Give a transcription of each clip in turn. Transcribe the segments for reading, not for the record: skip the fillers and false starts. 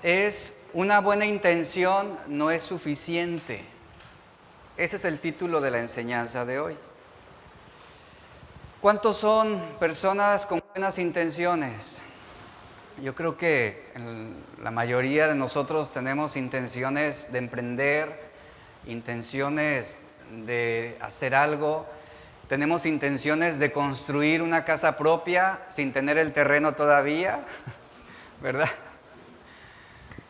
es una buena intención no es suficiente. Ese es el título de la enseñanza de hoy. ¿Cuántos son personas con buenas intenciones? Yo creo que la mayoría de nosotros tenemos intenciones de emprender, intenciones de hacer algo, tenemos intenciones de construir una casa propia sin tener el terreno todavía, ¿verdad?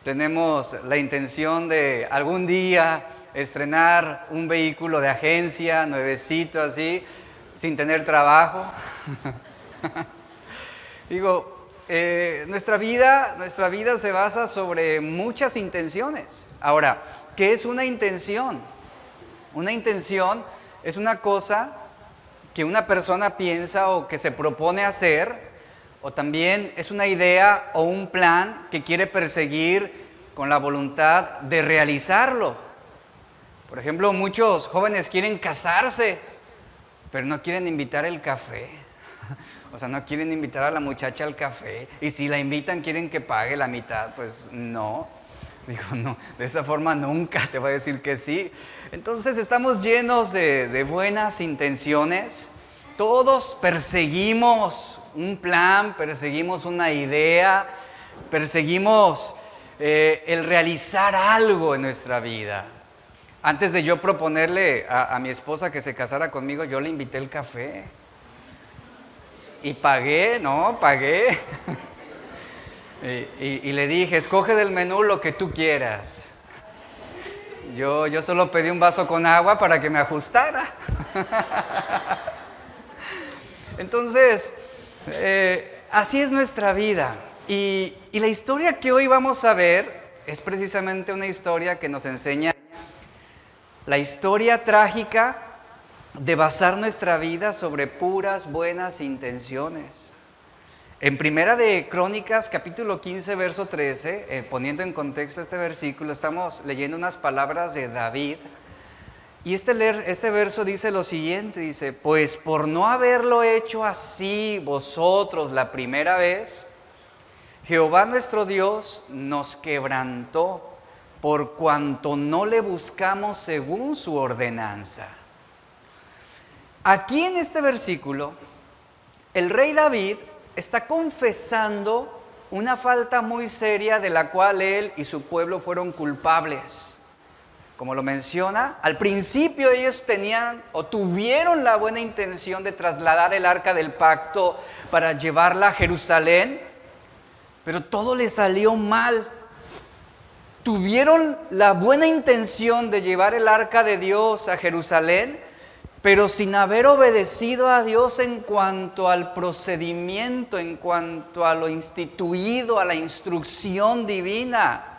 Tenemos la intención de algún día estrenar un vehículo de agencia, nuevecito así, sin tener trabajo. Digo, nuestra vida se basa sobre muchas intenciones. Ahora, ¿qué es una intención? Una intención es una cosa que una persona piensa o que se propone hacer, o también es una idea o un plan que quiere perseguir con la voluntad de realizarlo. Por ejemplo, muchos jóvenes quieren casarse, pero no quieren invitar el café. O sea, no quieren invitar a la muchacha al café. Y si la invitan, quieren que pague la mitad. Pues no. Digo, no, de esa forma nunca te voy a decir que sí. Entonces estamos llenos de buenas intenciones. Todos perseguimos un plan, perseguimos una idea, perseguimos el realizar algo en nuestra vida. Antes de yo proponerle a mi esposa que se casara conmigo, yo le invité el café. Y pagué. Y le dije, escoge del menú lo que tú quieras. Yo solo pedí un vaso con agua para que me ajustara. Entonces, así es nuestra vida. Y la historia que hoy vamos a ver es precisamente una historia que nos enseña la historia trágica de basar nuestra vida sobre puras buenas intenciones. En Primera de Crónicas, capítulo 15, verso 13, poniendo en contexto este versículo, estamos leyendo unas palabras de David. Y este verso dice lo siguiente, dice, pues por no haberlo hecho así vosotros la primera vez, Jehová nuestro Dios nos quebrantó por cuanto no le buscamos según su ordenanza. Aquí en este versículo, el rey David está confesando una falta muy seria de la cual él y su pueblo fueron culpables. Como lo menciona, al principio ellos tuvieron la buena intención de trasladar el arca del pacto para llevarla a Jerusalén, pero todo les salió mal. Tuvieron la buena intención de llevar el arca de Dios a Jerusalén, pero sin haber obedecido a Dios en cuanto al procedimiento, en cuanto a lo instituido, a la instrucción divina.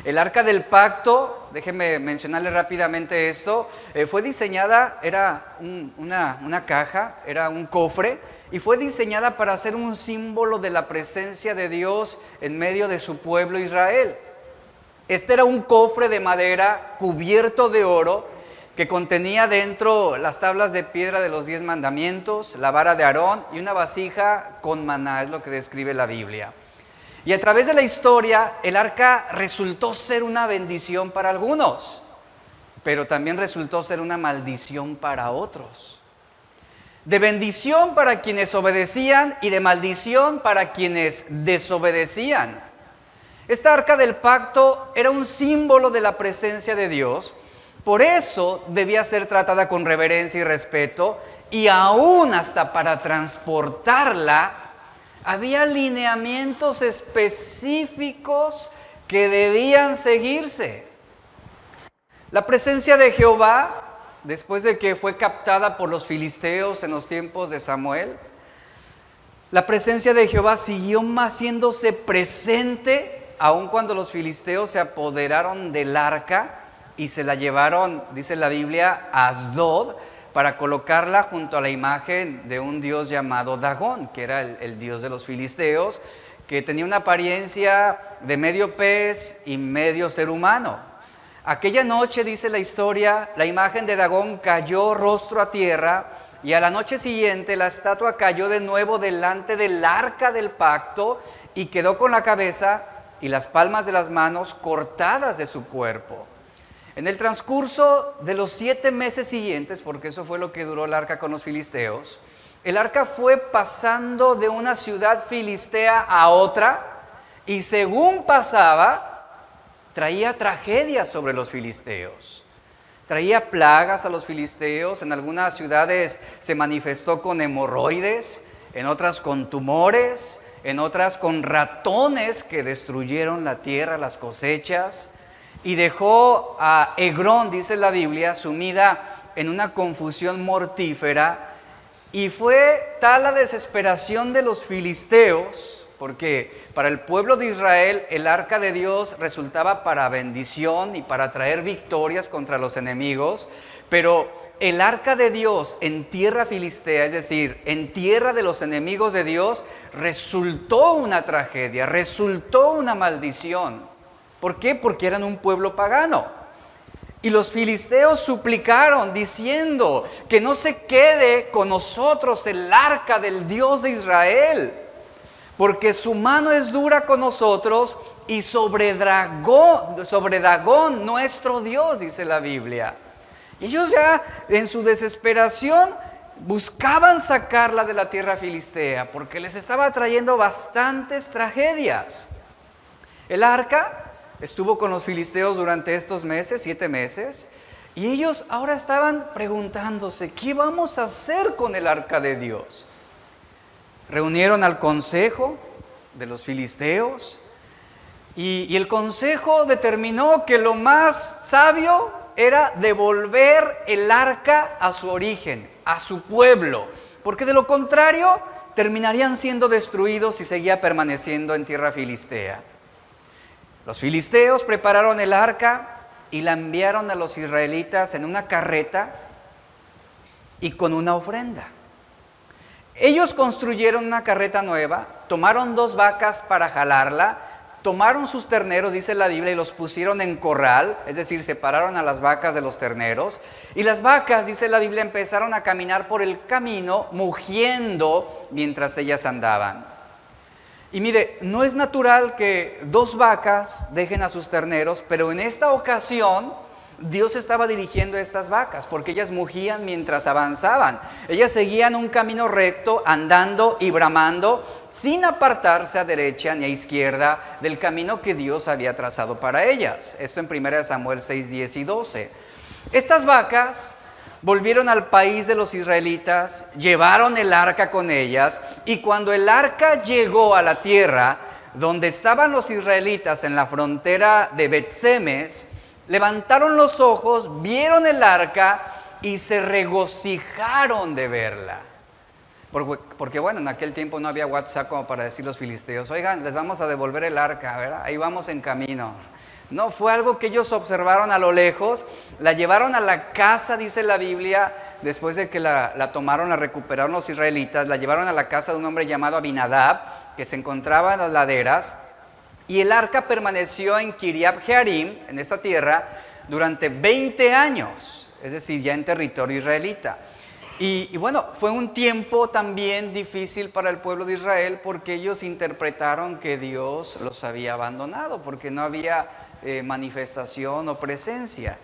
El arca del pacto, déjenme mencionarle rápidamente esto, fue diseñada, era una caja, era un cofre, y fue diseñada para ser un símbolo de la presencia de Dios en medio de su pueblo Israel. Este era un cofre de madera cubierto de oro que contenía dentro las tablas de piedra de los 10 mandamientos, la vara de Aarón y una vasija con maná, es lo que describe la Biblia. Y a través de la historia, el arca resultó ser una bendición para algunos, pero también resultó ser una maldición para otros. De bendición para quienes obedecían y de maldición para quienes desobedecían. Esta arca del pacto era un símbolo de la presencia de Dios, por eso debía ser tratada con reverencia y respeto, y aún hasta para transportarla había lineamientos específicos que debían seguirse. La presencia de Jehová, después de que fue captada por los filisteos en los tiempos de Samuel, la presencia de Jehová siguió haciéndose presente aun cuando los filisteos se apoderaron del arca y se la llevaron, dice la Biblia, a Asdod para colocarla junto a la imagen de un dios llamado Dagón, que era el dios de los filisteos, que tenía una apariencia de medio pez y medio ser humano. Aquella noche, dice la historia, la imagen de Dagón cayó rostro a tierra y a la noche siguiente la estatua cayó de nuevo delante del arca del pacto y quedó con la cabeza y las palmas de las manos cortadas de su cuerpo. En el transcurso de los 7 meses siguientes, porque eso fue lo que duró el arca con los filisteos, el arca fue pasando de una ciudad filistea a otra, y según pasaba, traía tragedias sobre los filisteos. Traía plagas a los filisteos. En algunas ciudades se manifestó con hemorroides, en otras con tumores, en otras con ratones que destruyeron la tierra, las cosechas, y dejó a Eglón, dice la Biblia, sumida en una confusión mortífera. Y fue tal la desesperación de los filisteos, porque para el pueblo de Israel el arca de Dios resultaba para bendición y para traer victorias contra los enemigos, pero el arca de Dios en tierra filistea, es decir, en tierra de los enemigos de Dios, resultó una tragedia, resultó una maldición. ¿Por qué? Porque eran un pueblo pagano. Y los filisteos suplicaron diciendo que no se quede con nosotros el arca del Dios de Israel, porque su mano es dura con nosotros y sobre Dagón nuestro Dios, dice la Biblia. Y ellos ya en su desesperación buscaban sacarla de la tierra filistea, porque les estaba trayendo bastantes tragedias. El arca estuvo con los filisteos durante estos meses, 7 meses, y ellos ahora estaban preguntándose, ¿qué vamos a hacer con el arca de Dios? Reunieron al consejo de los filisteos y el consejo determinó que lo más sabio era devolver el arca a su origen, a su pueblo, porque de lo contrario terminarían siendo destruidos si seguía permaneciendo en tierra filistea. Los filisteos prepararon el arca y la enviaron a los israelitas en una carreta y con una ofrenda. Ellos construyeron una carreta nueva, tomaron 2 vacas para jalarla, tomaron sus terneros, dice la Biblia, y los pusieron en corral, es decir, separaron a las vacas de los terneros, y las vacas, dice la Biblia, empezaron a caminar por el camino mugiendo mientras ellas andaban. Y mire, no es natural que 2 vacas dejen a sus terneros, pero en esta ocasión Dios estaba dirigiendo a estas vacas, porque ellas mugían mientras avanzaban. Ellas seguían un camino recto, andando y bramando, sin apartarse a derecha ni a izquierda del camino que Dios había trazado para ellas. Esto en 1 Samuel 6, 10 y 12. Estas vacas volvieron al país de los israelitas, llevaron el arca con ellas, y cuando el arca llegó a la tierra donde estaban los israelitas en la frontera de Bet-Semes, levantaron los ojos, vieron el arca y se regocijaron de verla. Porque bueno, en aquel tiempo no había WhatsApp como para decir los filisteos, oigan, les vamos a devolver el arca, ¿verdad? Ahí vamos en camino. No, fue algo que ellos observaron a lo lejos, la llevaron a la casa, dice la Biblia, después de que la tomaron, la recuperaron los israelitas, la llevaron a la casa de un hombre llamado Abinadab, que se encontraba en las laderas, y el arca permaneció en Kiriat Jearim, en esta tierra, durante 20 años, es decir, ya en territorio israelita. Y bueno, fue un tiempo también difícil para el pueblo de Israel, porque ellos interpretaron que Dios los había abandonado, porque no había manifestación o presencia.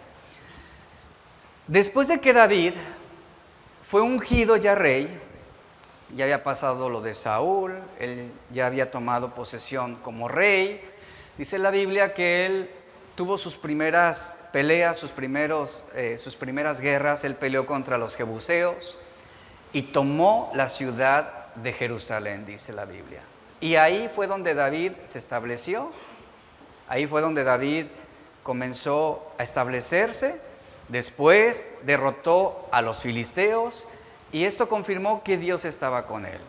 Después de que David fue ungido ya rey, ya había pasado lo de Saúl, él ya había tomado posesión como rey, dice la Biblia que él tuvo sus primeras peleas, sus primeras guerras. Él peleó contra los jebuseos y tomó la ciudad de Jerusalén, dice la Biblia. Y ahí fue donde David se estableció, ahí fue donde David comenzó a establecerse. Después derrotó a los filisteos y esto confirmó que Dios estaba con él.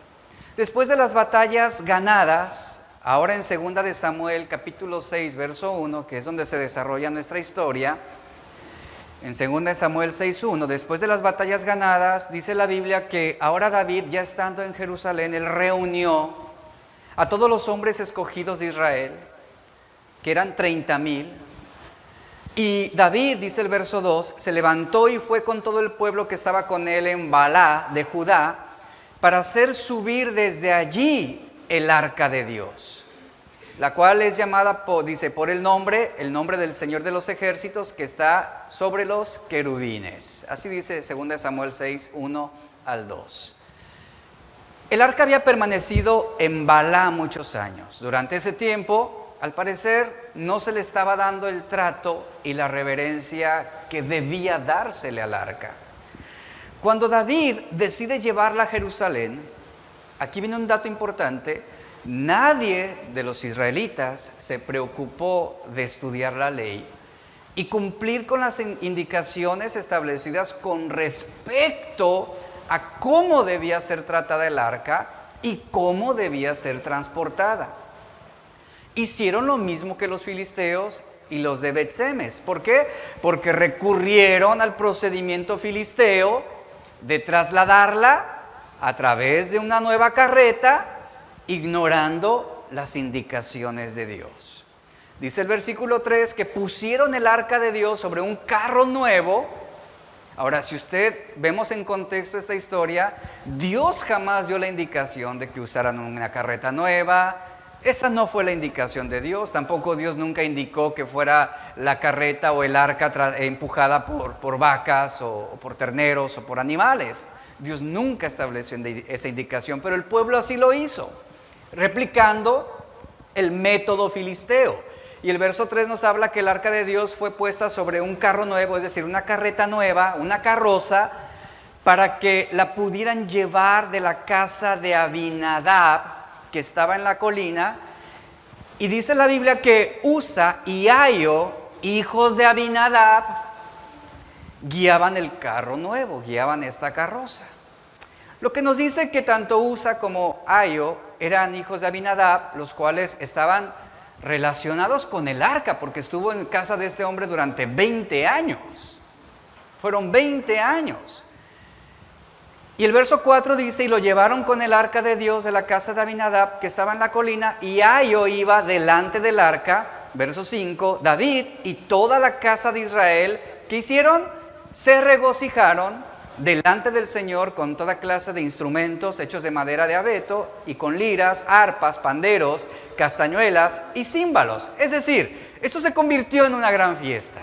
Después de las batallas ganadas, ahora en 2 de Samuel capítulo 6 verso 1, que es donde se desarrolla nuestra historia, en 2 de Samuel 6:1, después de las batallas ganadas, dice la Biblia que ahora David, ya estando en Jerusalén, él reunió a todos los hombres escogidos de Israel, que eran 30,000. Y David, dice el verso 2, se levantó y fue con todo el pueblo que estaba con él en Baalá de Judá para hacer subir desde allí el arca de Dios. la cual es llamada, dice, por el nombre del Señor de los ejércitos que está sobre los querubines. Así dice 2 Samuel 6, 1 al 2. El arca había permanecido en Balá muchos años. Durante ese tiempo, al parecer, no se le estaba dando el trato y la reverencia que debía dársele al arca. Cuando David decide llevarla a Jerusalén, aquí viene un dato importante: nadie de los israelitas se preocupó de estudiar la ley y cumplir con las indicaciones establecidas con respecto a cómo debía ser tratada el arca y cómo debía ser transportada. Hicieron lo mismo que los filisteos y los de Bet-Semes. ¿Por qué? Porque recurrieron al procedimiento filisteo de trasladarla a través de una nueva carreta, ignorando las indicaciones de Dios. Dice el versículo 3 que pusieron el arca de Dios sobre un carro nuevo. Ahora, si vemos en contexto esta historia, Dios jamás dio la indicación de que usaran una carreta nueva. Esa no fue la indicación de Dios. Tampoco Dios nunca indicó que fuera la carreta o el arca empujada por vacas o por terneros o por animales. Dios nunca estableció esa indicación, pero el pueblo así lo hizo, replicando el método filisteo. Y el verso 3 nos habla que el arca de Dios fue puesta sobre un carro nuevo, es decir, una carreta nueva, una carroza, para que la pudieran llevar de la casa de Abinadab, que estaba en la colina. Y dice la Biblia que Usa y Ahio, hijos de Abinadab, guiaban el carro nuevo, guiaban esta carroza. Lo que nos dice que tanto Usa como Ahio eran hijos de Abinadab, los cuales estaban relacionados con el arca, porque estuvo en casa de este hombre durante 20 años. Fueron 20 años. Y el verso 4 dice, y lo llevaron con el arca de Dios de la casa de Abinadab, que estaba en la colina, y Ahio iba delante del arca. Verso 5, David y toda la casa de Israel, ¿qué hicieron? Se regocijaron delante del Señor con toda clase de instrumentos hechos de madera de abeto y con liras, arpas, panderos, castañuelas y címbalos. Es decir, esto se convirtió en una gran fiesta.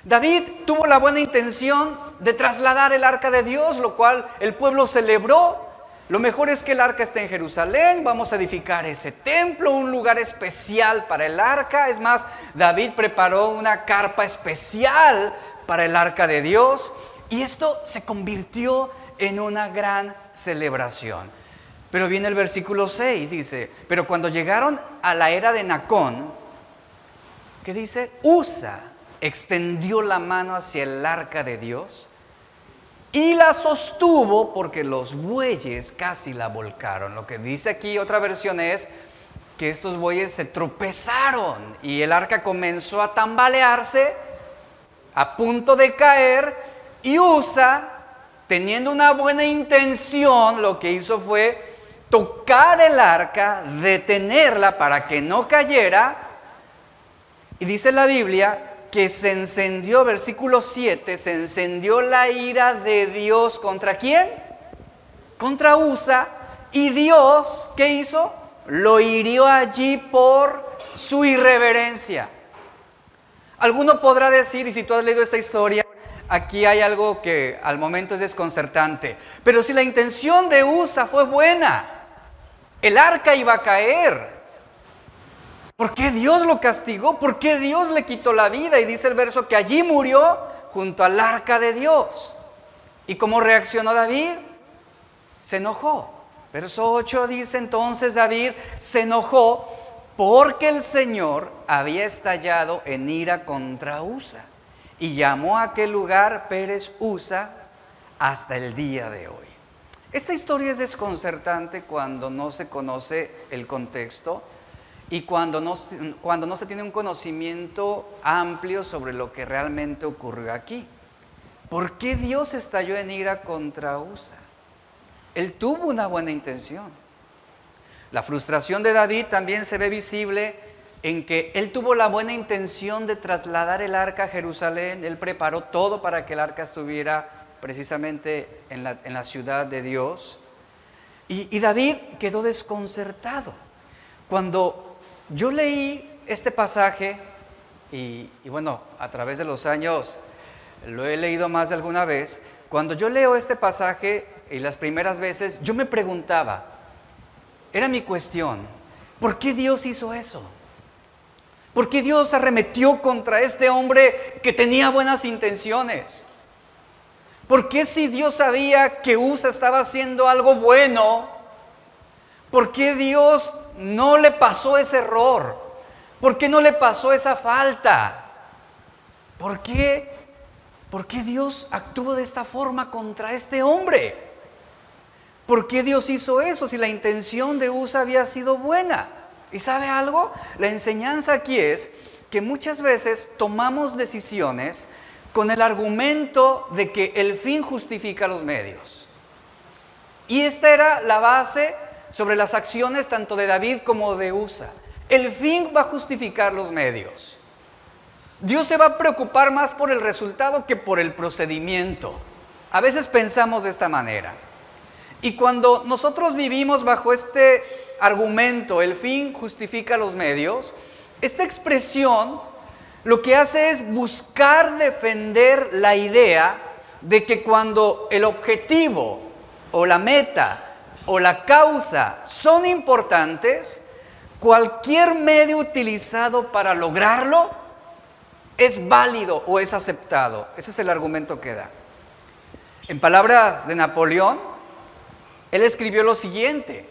David tuvo la buena intención de trasladar el arca de Dios, lo cual el pueblo celebró. Lo mejor es que el arca esté en Jerusalén, vamos a edificar ese templo, un lugar especial para el arca. Es más, David preparó una carpa especial para el arca de Dios. Y esto se convirtió en una gran celebración. Pero viene el versículo 6, dice, pero cuando llegaron a la era de Nacón, ¿qué dice? Usa extendió la mano hacia el arca de Dios y la sostuvo porque los bueyes casi la volcaron. Lo que dice aquí otra versión es que estos bueyes se tropezaron y el arca comenzó a tambalearse, a punto de caer. Y Usa, teniendo una buena intención, lo que hizo fue tocar el arca, detenerla para que no cayera. Y dice la Biblia que se encendió, versículo 7, se encendió la ira de Dios. ¿Contra quién? Contra Usa. Y Dios, ¿qué hizo? Lo hirió allí por su irreverencia. Alguno podrá decir, y si tú has leído esta historia, aquí hay algo que al momento es desconcertante. Pero si la intención de Usa fue buena, el arca iba a caer. ¿Por qué Dios lo castigó? ¿Por qué Dios le quitó la vida? Y dice el verso que allí murió junto al arca de Dios. ¿Y cómo reaccionó David? Se enojó. Verso 8 dice, entonces David se enojó porque el Señor había estallado en ira contra Usa. Y llamó a aquel lugar Pérez Usa hasta el día de hoy. Esta historia es desconcertante cuando no se conoce el contexto y cuando no se tiene un conocimiento amplio sobre lo que realmente ocurrió aquí. ¿Por qué Dios estalló en ira contra Usa? Él tuvo una buena intención. La frustración de David también se ve visible en que él tuvo la buena intención de trasladar el arca a Jerusalén. Él preparó todo para que el arca estuviera precisamente en la ciudad de Dios. Y David quedó desconcertado cuando Yo leí este pasaje y bueno, a través de los años lo he leído más de alguna vez. Cuando yo leo este pasaje y las primeras veces, yo me preguntaba, era mi cuestión, ¿por qué Dios hizo eso? ¿Por qué Dios arremetió contra este hombre que tenía buenas intenciones? ¿Por qué si Dios sabía que Usa estaba haciendo algo bueno, por qué Dios no le pasó ese error? ¿Por qué no le pasó esa falta? ¿Por qué Dios actuó de esta forma contra este hombre? ¿Por qué Dios hizo eso si la intención de Usa había sido buena? ¿Y sabe algo? La enseñanza aquí es que muchas veces tomamos decisiones con el argumento de que el fin justifica los medios. Y esta era la base sobre las acciones tanto de David como de Usa. El fin va a justificar los medios. Dios se va a preocupar más por el resultado que por el procedimiento. A veces pensamos de esta manera. Y cuando nosotros vivimos bajo este argumento, el fin justifica los medios, esta expresión lo que hace es buscar defender la idea de que cuando el objetivo o la meta o la causa son importantes, cualquier medio utilizado para lograrlo es válido o es aceptado. Ese es el argumento que da. En palabras de Napoleón, él escribió lo siguiente: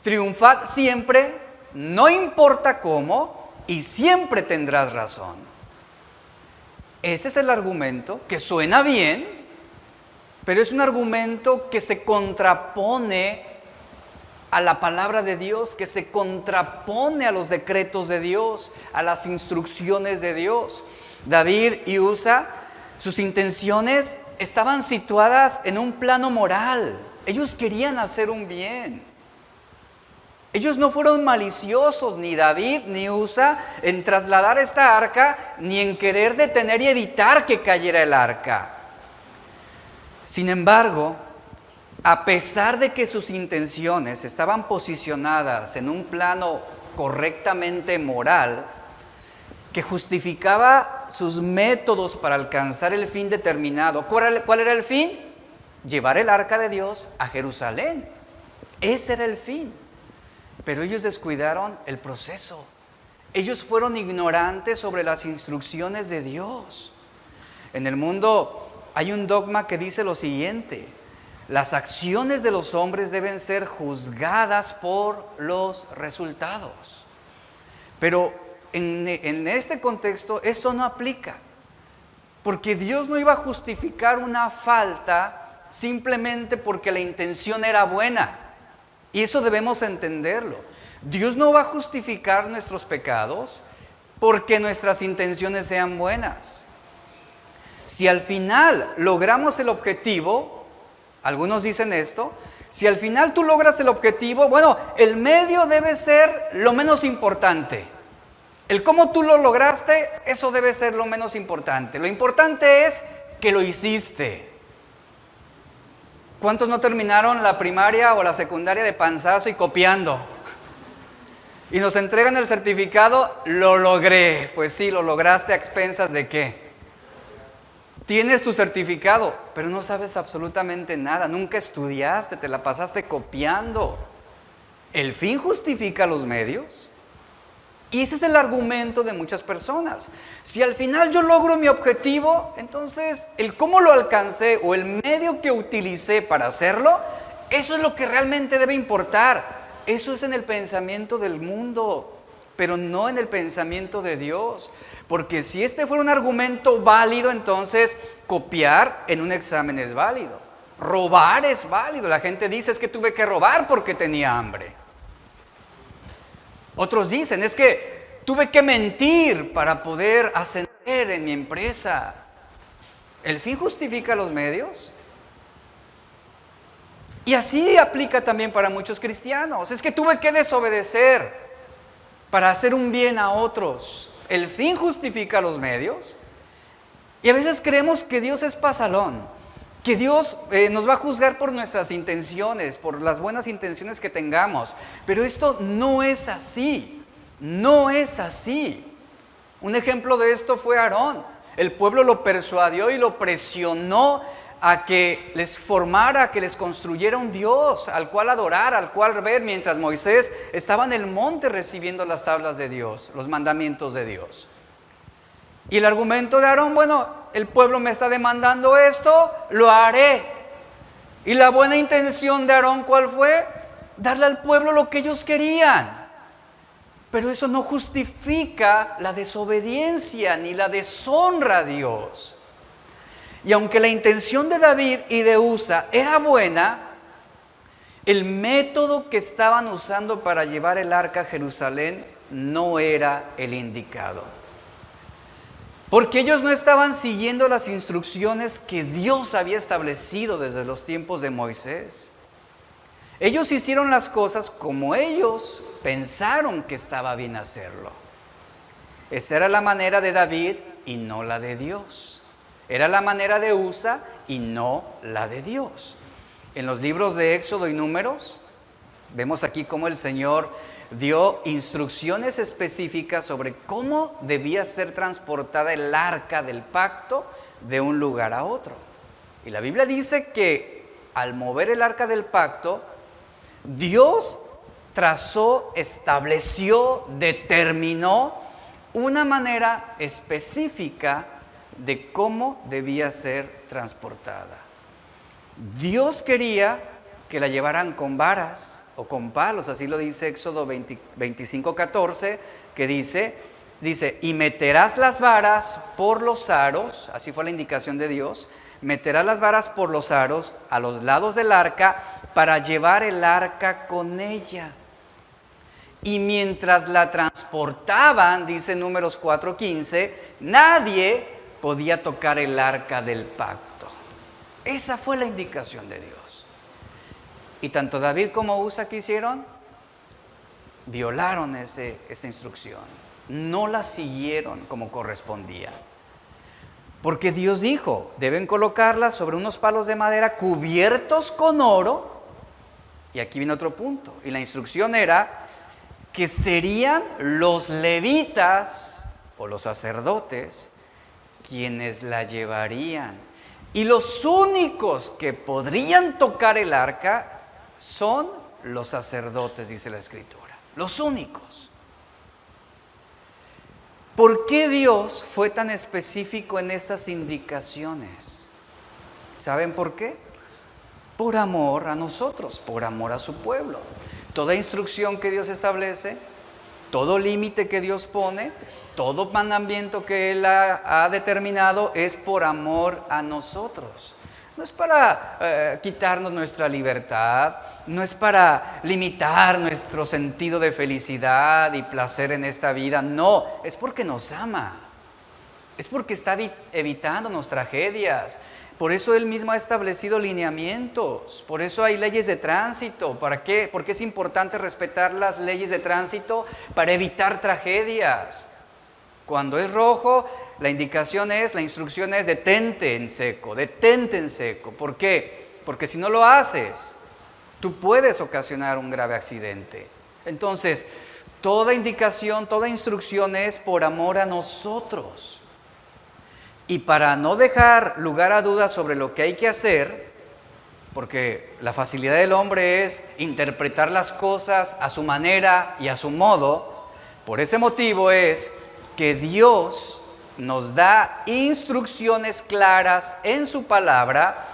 triunfad siempre, no importa cómo, y siempre tendrás razón. Ese es el argumento que suena bien, pero es un argumento que se contrapone a la palabra de Dios, que se contrapone a los decretos de Dios, a las instrucciones de Dios. David y Usa, sus intenciones estaban situadas en un plano moral. Ellos querían hacer un bien. Ellos no fueron maliciosos, ni David ni Usa, en trasladar esta arca, ni en querer detener y evitar que cayera el arca. Sin embargo, a pesar de que sus intenciones estaban posicionadas en un plano correctamente moral, que justificaba sus métodos para alcanzar el fin determinado. ¿Cuál era el fin? Llevar el arca de Dios a Jerusalén. Ese era el fin. Pero ellos descuidaron el proceso. Ellos fueron ignorantes sobre las instrucciones de Dios. En el mundo hay un dogma que dice lo siguiente: las acciones de los hombres deben ser juzgadas por los resultados. Pero en este contexto esto no aplica, porque Dios no iba a justificar una falta simplemente porque la intención era buena. Y eso debemos entenderlo. Dios no va a justificar nuestros pecados porque nuestras intenciones sean buenas. Si al final logramos el objetivo, algunos dicen esto, si al final tú logras el objetivo, bueno, el medio debe ser lo menos importante. El cómo tú lo lograste, eso debe ser lo menos importante. Lo importante es que lo hiciste. ¿Cuántos no terminaron la primaria o la secundaria de panzazo y copiando? Y nos entregan el certificado, lo logré. Pues sí, lo lograste a expensas ¿de qué? Tienes tu certificado, pero no sabes absolutamente nada. Nunca estudiaste, te la pasaste copiando. ¿El fin justifica los medios? Y ese es el argumento de muchas personas. Si al final yo logro mi objetivo, entonces el cómo lo alcancé o el medio que utilicé para hacerlo, eso es lo que realmente debe importar. Eso es en el pensamiento del mundo, pero no en el pensamiento de Dios. Porque si este fuera un argumento válido, entonces copiar en un examen es válido. Robar es válido. La gente dice: es que tuve que robar porque tenía hambre. Otros dicen: es que tuve que mentir para poder ascender en mi empresa. ¿El fin justifica los medios? Y así aplica también para muchos cristianos. Es que tuve que desobedecer para hacer un bien a otros. ¿El fin justifica los medios? Y a veces creemos que Dios es pasalón, que Dios nos va a juzgar por nuestras intenciones, por las buenas intenciones que tengamos. Pero esto no es así. No es así. Un ejemplo de esto fue Aarón. El pueblo lo persuadió y lo presionó a que les formara, a que les construyera un Dios al cual adorar, al cual ver, mientras Moisés estaba en el monte recibiendo las tablas de Dios, los mandamientos de Dios. Y el argumento de Aarón, bueno, el pueblo me está demandando esto, lo haré. Y la buena intención de Aarón, ¿cuál fue? Darle al pueblo lo que ellos querían. Pero eso no justifica la desobediencia ni la deshonra a Dios. Y aunque la intención de David y de Usa era buena, el método que estaban usando para llevar el arca a Jerusalén no era el indicado. Porque ellos no estaban siguiendo las instrucciones que Dios había establecido desde los tiempos de Moisés. Ellos hicieron las cosas como ellos pensaron que estaba bien hacerlo. Esa era la manera de David y no la de Dios. Era la manera de Usa y no la de Dios. En los libros de Éxodo y Números, vemos aquí cómo el Señor dio instrucciones específicas sobre cómo debía ser transportada el arca del pacto de un lugar a otro. Y la Biblia dice que al mover el arca del pacto, Dios trazó, estableció, determinó una manera específica de cómo debía ser transportada. Dios quería que la llevaran con varas o con palos, así lo dice Éxodo 25:14, que dice, y meterás las varas por los aros, así fue la indicación de Dios, meterás las varas por los aros a los lados del arca para llevar el arca con ella. Y mientras la transportaban, dice Números 4:15, nadie podía tocar el arca del pacto. Esa fue la indicación de Dios. Y tanto David como Usa, ¿qué hicieron? Violaron esa instrucción. No la siguieron como correspondía. Porque Dios dijo, deben colocarla sobre unos palos de madera cubiertos con oro. Y aquí viene otro punto. Y la instrucción era que serían los levitas o los sacerdotes quienes la llevarían. Y los únicos que podrían tocar el arca son los sacerdotes, dice la Escritura. Los únicos. ¿Por qué Dios fue tan específico en estas indicaciones? ¿Saben por qué? Por amor a nosotros, por amor a su pueblo. Toda instrucción que Dios establece, todo límite que Dios pone, todo mandamiento que Él ha determinado es por amor a nosotros. No es para quitarnos nuestra libertad, no es para limitar nuestro sentido de felicidad y placer en esta vida, no, es porque nos ama, es porque está evitándonos tragedias. Por eso Él mismo ha establecido lineamientos, por eso hay leyes de tránsito. ¿Para qué? Porque es importante respetar las leyes de tránsito para evitar tragedias. Cuando es rojo, la instrucción es detente en seco, detente en seco. ¿Por qué? Porque si no lo haces, tú puedes ocasionar un grave accidente. Entonces, toda indicación, toda instrucción es por amor a nosotros. Y para no dejar lugar a dudas sobre lo que hay que hacer, porque la facilidad del hombre es interpretar las cosas a su manera y a su modo, por ese motivo es que Dios nos da instrucciones claras en su palabra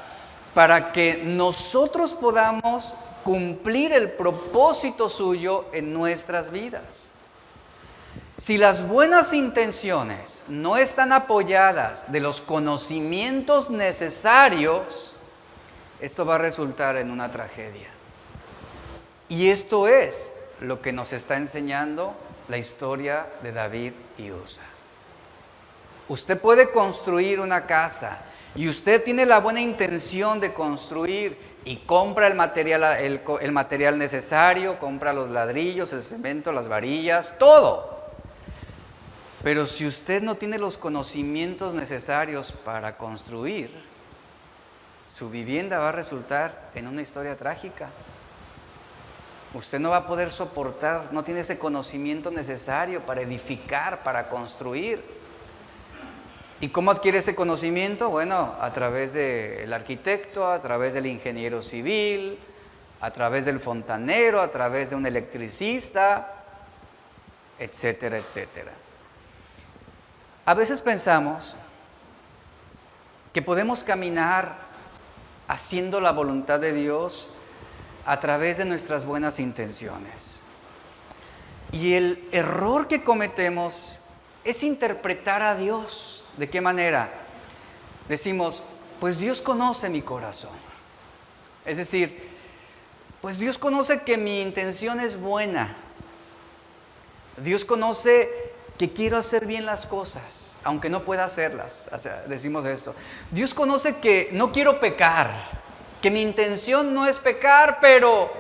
para que nosotros podamos cumplir el propósito suyo en nuestras vidas. Si las buenas intenciones no están apoyadas de los conocimientos necesarios, esto va a resultar en una tragedia. Y esto es lo que nos está enseñando la historia de David y Usa. Usted puede construir una casa y usted tiene la buena intención de construir y compra el material necesario, compra los ladrillos, el cemento, las varillas, todo. Pero si usted no tiene los conocimientos necesarios para construir, su vivienda va a resultar en una historia trágica. usted no va a poder soportar, no tiene ese conocimiento necesario para edificar, para construir. ¿Y cómo adquiere ese conocimiento? Bueno, a través del arquitecto, a través del ingeniero civil, a través del fontanero, a través de un electricista, etcétera, etcétera. A veces pensamos que podemos caminar haciendo la voluntad de Dios a través de nuestras buenas intenciones. Y el error que cometemos es interpretar a Dios. ¿De qué manera? Decimos, pues Dios conoce mi corazón. Es decir, pues Dios conoce que mi intención es buena. Dios conoce que quiero hacer bien las cosas, aunque no pueda hacerlas. O sea, decimos eso. Dios conoce que no quiero pecar, que mi intención no es pecar, pero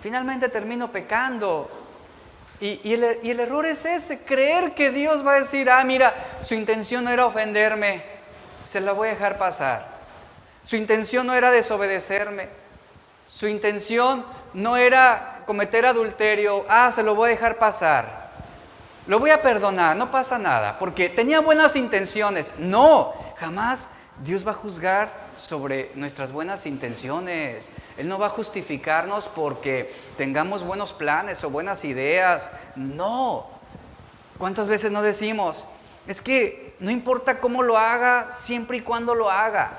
finalmente termino pecando. Y el error es ese, creer que Dios va a decir, mira, su intención no era ofenderme, se la voy a dejar pasar. Su intención no era desobedecerme, su intención no era cometer adulterio, se lo voy a dejar pasar. Lo voy a perdonar, no pasa nada, porque tenía buenas intenciones. No, jamás Dios va a juzgar sobre nuestras buenas intenciones. Él no va a justificarnos porque tengamos buenos planes o buenas ideas. No. ¿Cuántas veces no decimos? Es que no importa cómo lo haga, siempre y cuando lo haga.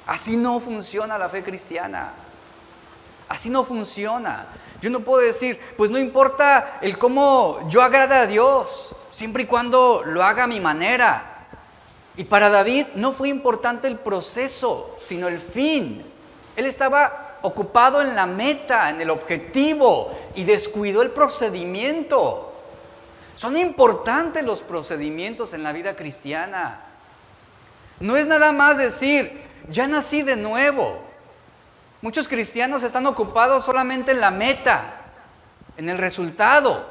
Así no funciona la fe cristiana. Así no funciona. Yo no puedo decir, pues no importa el cómo yo agrade a Dios, siempre y cuando lo haga a mi manera. Y para David no fue importante el proceso, sino el fin. Él estaba ocupado en la meta, en el objetivo, y descuidó el procedimiento. Son importantes los procedimientos en la vida cristiana. No es nada más decir, ya nací de nuevo. Muchos cristianos están ocupados solamente en la meta, en el resultado.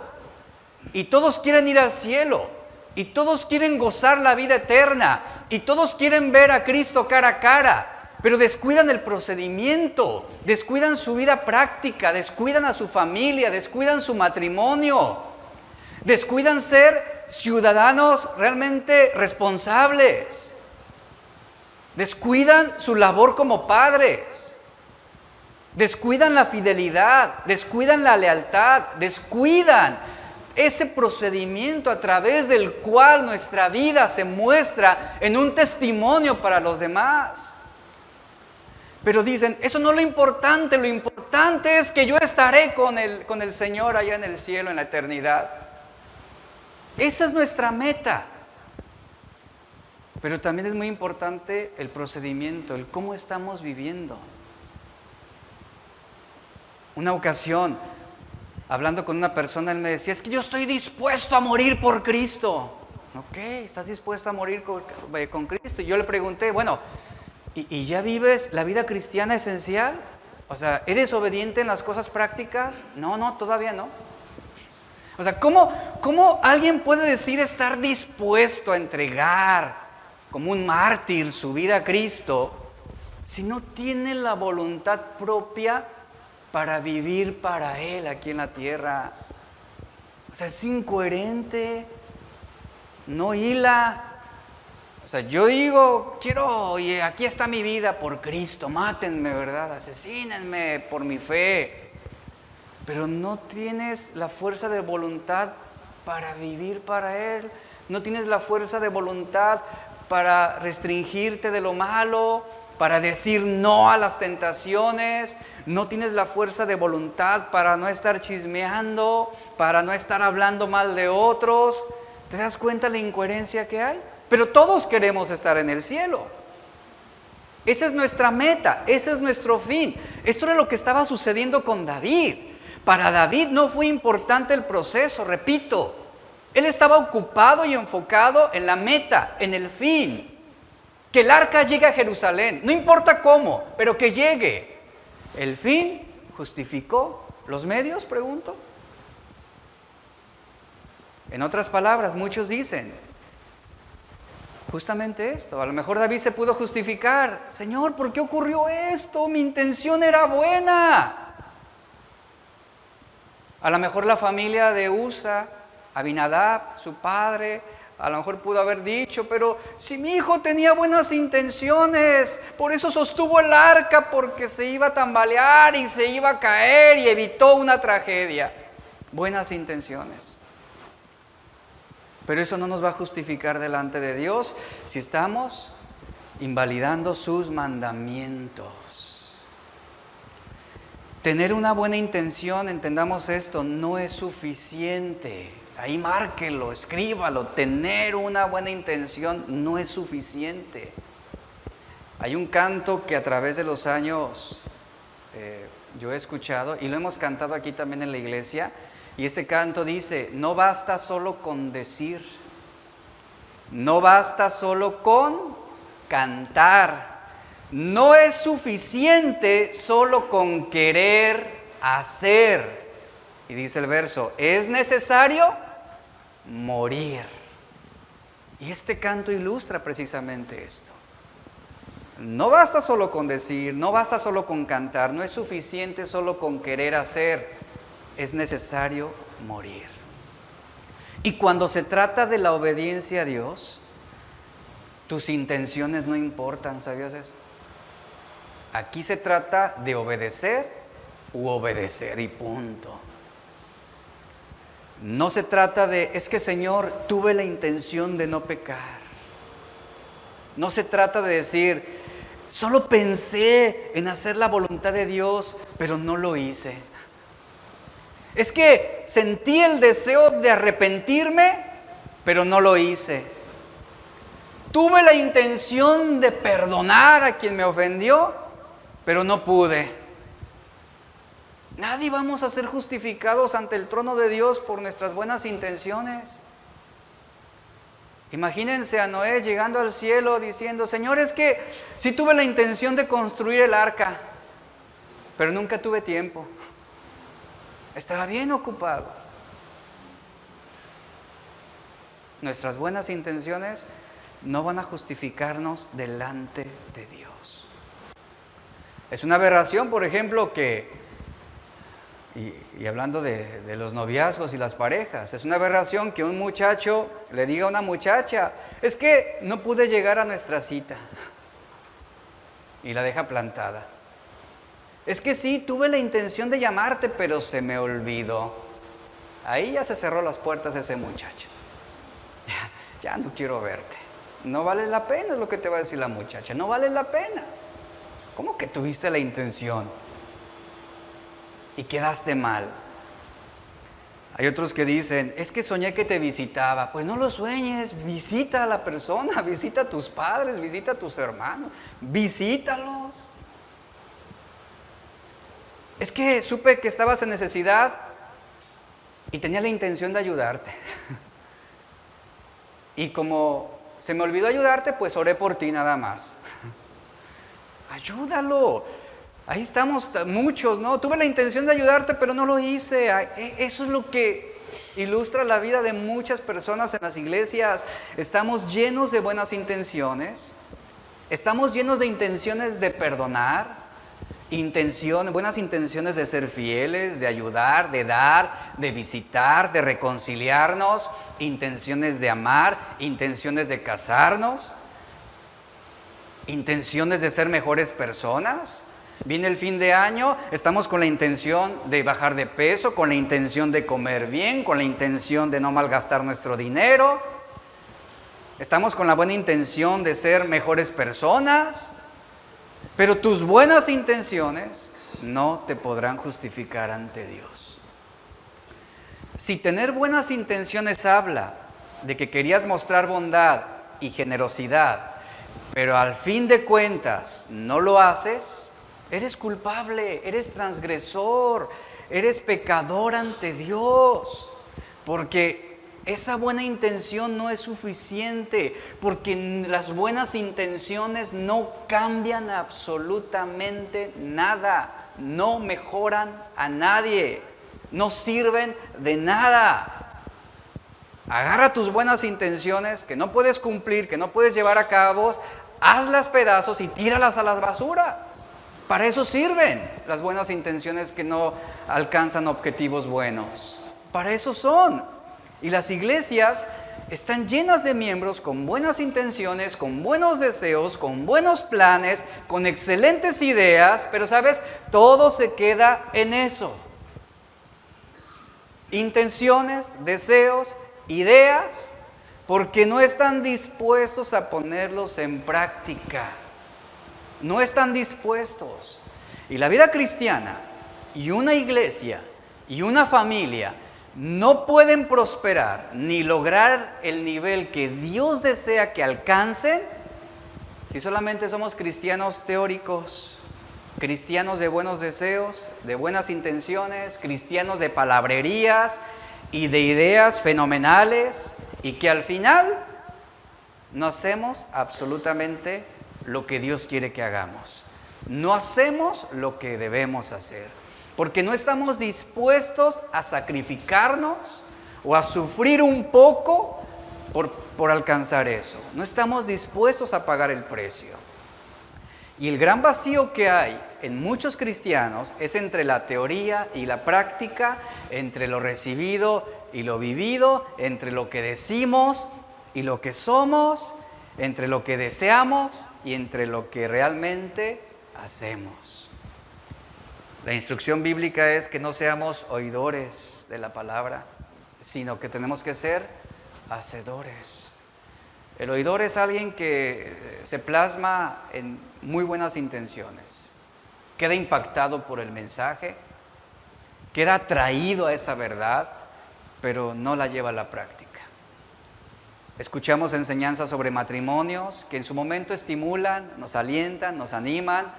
Y todos quieren ir al cielo. Y todos quieren gozar la vida eterna. Y todos quieren ver a Cristo cara a cara. Pero descuidan el procedimiento. Descuidan su vida práctica. Descuidan a su familia. Descuidan su matrimonio. Descuidan ser ciudadanos realmente responsables. Descuidan su labor como padres. Descuidan la fidelidad. Descuidan la lealtad. Descuidan ese procedimiento a través del cual nuestra vida se muestra en un testimonio para los demás. Pero dicen, eso no es lo importante es que yo estaré con el Señor allá en el cielo, en la eternidad. Esa es nuestra meta. Pero también es muy importante el procedimiento, el cómo estamos viviendo. Una ocasión, hablando con una persona, él me decía, es que yo estoy dispuesto a morir por Cristo. Ok, ¿estás dispuesto a morir con Cristo? Y yo le pregunté, bueno, ¿y ya vives la vida cristiana esencial? O sea, ¿eres obediente en las cosas prácticas? No, todavía no. O sea, ¿cómo alguien puede decir estar dispuesto a entregar como un mártir su vida a Cristo si no tiene la voluntad propia para vivir para Él aquí en la tierra? O sea, es incoherente, no hila. O sea, yo digo, oye, aquí está mi vida por Cristo, mátenme, ¿verdad? Asesínenme por mi fe. Pero no tienes la fuerza de voluntad para vivir para Él. No tienes la fuerza de voluntad para restringirte de lo malo, para decir no a las tentaciones. No tienes la fuerza de voluntad para no estar chismeando, para no estar hablando mal de otros. ¿Te das cuenta la incoherencia que hay? Pero todos queremos estar en el cielo. Esa es nuestra meta, ese es nuestro fin. Esto era lo que estaba sucediendo con David. Para David no fue importante el proceso, repito. Él estaba ocupado y enfocado en la meta, en el fin. Que el arca llegue a Jerusalén, no importa cómo, pero que llegue. El fin justificó los medios, pregunto. En otras palabras, muchos dicen justamente esto. A lo mejor David se pudo justificar. Señor, ¿por qué ocurrió esto? Mi intención era buena. A lo mejor la familia de Usa, Abinadab, su padre, a lo mejor pudo haber dicho, pero si mi hijo tenía buenas intenciones, por eso sostuvo el arca, porque se iba a tambalear y se iba a caer y evitó una tragedia. Buenas intenciones. Pero eso no nos va a justificar delante de Dios si estamos invalidando sus mandamientos. Tener una buena intención, entendamos esto, no es suficiente. Ahí márquelo, escríbalo. Tener una buena intención no es suficiente. Hay un canto que a través de los años yo he escuchado y lo hemos cantado aquí también en la iglesia. Y este canto dice, no basta solo con decir, no basta solo con cantar, no es suficiente solo con querer hacer. Y dice el verso, es necesario morir. Y este canto ilustra precisamente esto. No basta solo con decir, no basta solo con cantar, no es suficiente solo con querer hacer, es necesario morir. Y cuando se trata de la obediencia a Dios, tus intenciones no importan, ¿sabías eso? Aquí se trata de obedecer u obedecer y punto. No se trata de, es que Señor, tuve la intención de no pecar. No se trata de decir, solo pensé en hacer la voluntad de Dios, pero no lo hice. Es que sentí el deseo de arrepentirme, pero no lo hice. Tuve la intención de perdonar a quien me ofendió, pero no pude. Nadie vamos a ser justificados ante el trono de Dios por nuestras buenas intenciones. Imagínense a Noé llegando al cielo diciendo, Señor, es que sí tuve la intención de construir el arca, pero nunca tuve tiempo. Estaba bien ocupado. Nuestras buenas intenciones no van a justificarnos delante de Dios. Es una aberración, por ejemplo, que, y hablando de los noviazgos y las parejas, es una aberración que un muchacho le diga a una muchacha, es que no pude llegar a nuestra cita, y la deja plantada. Es que sí, tuve la intención de llamarte, pero se me olvidó. Ahí ya se cerró las puertas de ese muchacho. Ya no quiero verte. No vale la pena, es lo que te va a decir la muchacha. No vale la pena. ¿Cómo que tuviste la intención y quedaste mal? Hay otros que dicen, es que soñé que te visitaba. Pues no lo sueñes, visita a la persona, visita a tus padres, visita a tus hermanos, visítalos. Es que supe que estabas en necesidad y tenía la intención de ayudarte. Y como se me olvidó ayudarte, pues oré por ti nada más. Ayúdalo. Ahí estamos muchos, ¿no? Tuve la intención de ayudarte, pero no lo hice. Eso es lo que ilustra la vida de muchas personas en las iglesias. Estamos llenos de buenas intenciones. Estamos llenos de intenciones de perdonar. Buenas intenciones de ser fieles, de ayudar, de dar, de visitar, de reconciliarnos, intenciones de amar, intenciones de casarnos, intenciones de ser mejores personas. Viene el fin de año, estamos con la intención de bajar de peso, con la intención de comer bien, con la intención de no malgastar nuestro dinero. Estamos con la buena intención de ser mejores personas. Pero tus buenas intenciones no te podrán justificar ante Dios. Si tener buenas intenciones habla de que querías mostrar bondad y generosidad, pero al fin de cuentas no lo haces, eres culpable, eres transgresor, eres pecador ante Dios, porque esa buena intención no es suficiente, porque las buenas intenciones no cambian absolutamente nada, no mejoran a nadie, no sirven de nada. Agarra tus buenas intenciones que no puedes cumplir, que no puedes llevar a cabo, hazlas pedazos y tíralas a la basura. Para eso sirven las buenas intenciones que no alcanzan objetivos buenos. Para eso son. Y las iglesias están llenas de miembros con buenas intenciones, con buenos deseos, con buenos planes, con excelentes ideas, pero ¿sabes? Todo se queda en eso. Intenciones, deseos, ideas, porque no están dispuestos a ponerlos en práctica. No están dispuestos. Y la vida cristiana y una iglesia y una familia no pueden prosperar ni lograr el nivel que Dios desea que alcancen si solamente somos cristianos teóricos, cristianos de buenos deseos, de buenas intenciones, cristianos de palabrerías y de ideas fenomenales, y que al final no hacemos absolutamente lo que Dios quiere que hagamos. No hacemos lo que debemos hacer, porque no estamos dispuestos a sacrificarnos o a sufrir un poco por alcanzar eso. No estamos dispuestos a pagar el precio. Y el gran vacío que hay en muchos cristianos es entre la teoría y la práctica, entre lo recibido y lo vivido, entre lo que decimos y lo que somos, entre lo que deseamos y entre lo que realmente hacemos. La instrucción bíblica es que no seamos oidores de la palabra, sino que tenemos que ser hacedores. El oidor es alguien que se plasma en muy buenas intenciones, queda impactado por el mensaje, queda atraído a esa verdad, pero no la lleva a la práctica. Escuchamos enseñanzas sobre matrimonios que en su momento estimulan, nos alientan, nos animan,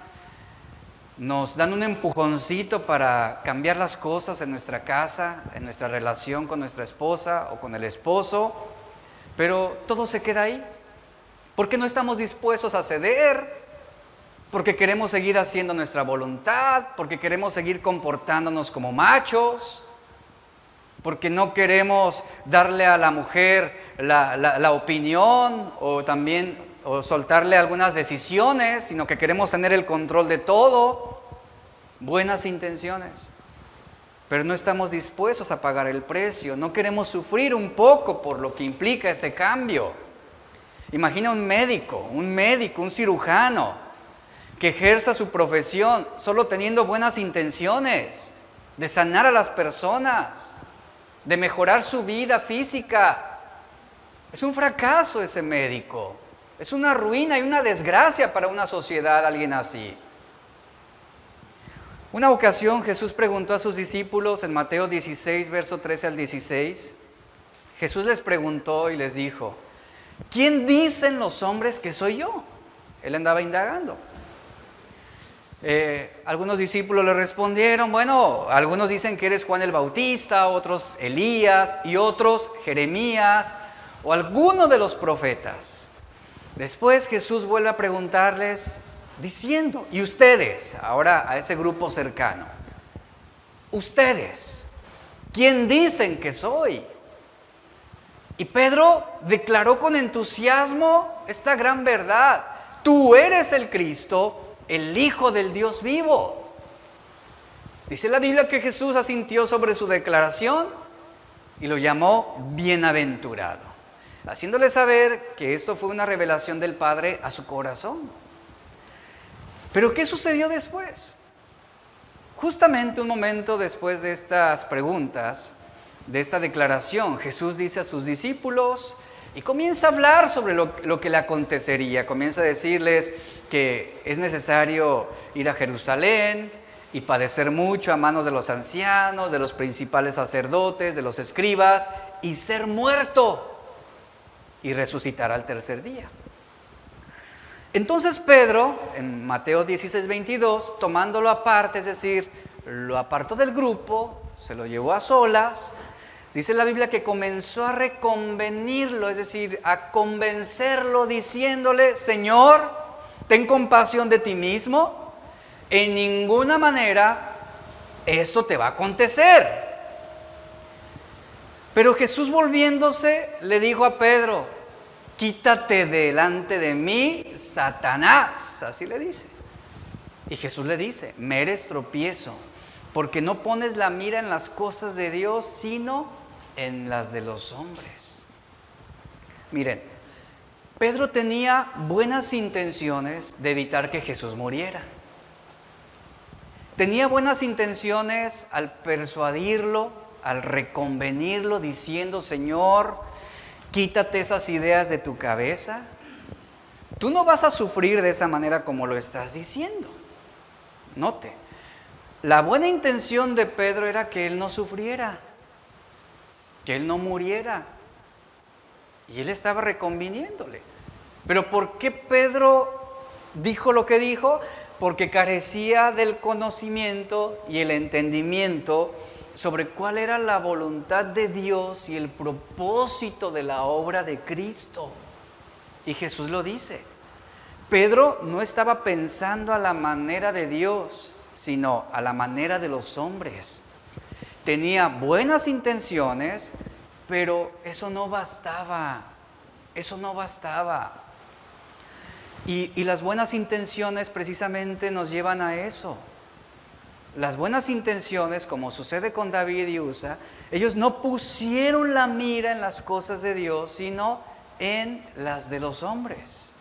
nos dan un empujoncito para cambiar las cosas en nuestra casa, en nuestra relación con nuestra esposa o con el esposo, pero todo se queda ahí, porque no estamos dispuestos a ceder, porque queremos seguir haciendo nuestra voluntad, porque queremos seguir comportándonos como machos, porque no queremos darle a la mujer la opinión o soltarle algunas decisiones, sino que queremos tener el control de todo. Buenas intenciones, pero no estamos dispuestos a pagar el precio, no queremos sufrir un poco por lo que implica ese cambio. Imagina un médico, un cirujano, que ejerza su profesión solo teniendo buenas intenciones de sanar a las personas, de mejorar su vida física. Es un fracaso ese médico, es una ruina y una desgracia para una sociedad alguien así. Una ocasión Jesús preguntó a sus discípulos en Mateo 16, verso 13 al 16. Jesús les preguntó y les dijo: ¿quién dicen los hombres que soy yo? Él andaba indagando. Algunos discípulos le respondieron: bueno, algunos dicen que eres Juan el Bautista, otros Elías y otros Jeremías o alguno de los profetas. Después Jesús vuelve a preguntarles diciendo: ¿y ustedes? Ahora a ese grupo cercano. ¿Ustedes? ¿Quién dicen que soy? Y Pedro declaró con entusiasmo esta gran verdad: tú eres el Cristo, el Hijo del Dios vivo. Dice la Biblia que Jesús asintió sobre su declaración y lo llamó bienaventurado, haciéndole saber que esto fue una revelación del Padre a su corazón. Pero ¿qué sucedió después? Justamente un momento después de estas preguntas, de esta declaración, Jesús dice a sus discípulos y comienza a hablar sobre lo que le acontecería. Comienza a decirles que es necesario ir a Jerusalén y padecer mucho a manos de los ancianos, de los principales sacerdotes, de los escribas, y ser muerto y resucitar al tercer día. Entonces Pedro, en Mateo 16, 22, tomándolo aparte, es decir, lo apartó del grupo, se lo llevó a solas. Dice la Biblia que comenzó a reconvenirlo, es decir, a convencerlo diciéndole: Señor, ten compasión de ti mismo, en ninguna manera esto te va a acontecer. Pero Jesús, volviéndose, le dijo a Pedro: quítate delante de mí, Satanás, así le dice. Y Jesús le dice, me eres tropiezo, porque no pones la mira en las cosas de Dios, sino en las de los hombres. Miren, Pedro tenía buenas intenciones de evitar que Jesús muriera. Tenía buenas intenciones al persuadirlo, al reconvenirlo, diciendo, Señor, quítate esas ideas de tu cabeza. Tú no vas a sufrir de esa manera como lo estás diciendo. Note, la buena intención de Pedro era que él no sufriera, que él no muriera. Y él estaba reconviniéndole. Pero ¿por qué Pedro dijo lo que dijo? Porque carecía del conocimiento y el entendimiento sobre cuál era la voluntad de Dios y el propósito de la obra de Cristo. Y Jesús lo dice. Pedro no estaba pensando a la manera de Dios, sino a la manera de los hombres. Tenía buenas intenciones, pero eso no bastaba. Eso no bastaba. Y las buenas intenciones precisamente nos llevan a eso. Las buenas intenciones, como sucede con David y Usa, ellos no pusieron la mira en las cosas de Dios, sino en las de los hombres.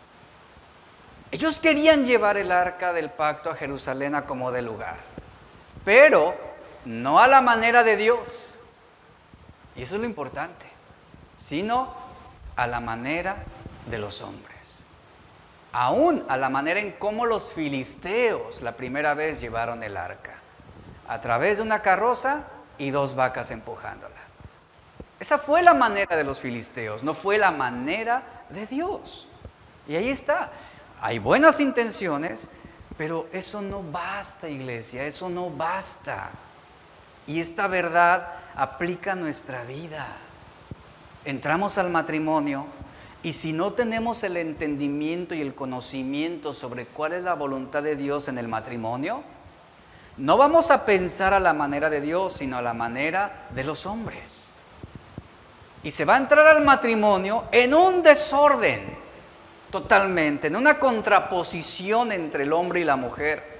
Ellos querían llevar el arca del pacto a Jerusalén a como de lugar, pero no a la manera de Dios. Y eso es lo importante, sino a la manera de los hombres. Aún a la manera en cómo los filisteos la primera vez llevaron el arca, a través de una carroza y 2 vacas empujándola. Esa fue la manera de los filisteos, no fue la manera de Dios. Y ahí está. Hay buenas intenciones, pero eso no basta, iglesia, eso no basta. Y esta verdad aplica a nuestra vida. Entramos al matrimonio y si no tenemos el entendimiento y el conocimiento sobre cuál es la voluntad de Dios en el matrimonio, no vamos a pensar a la manera de Dios, sino a la manera de los hombres. Y se va a entrar al matrimonio en un desorden, totalmente, en una contraposición entre el hombre y la mujer.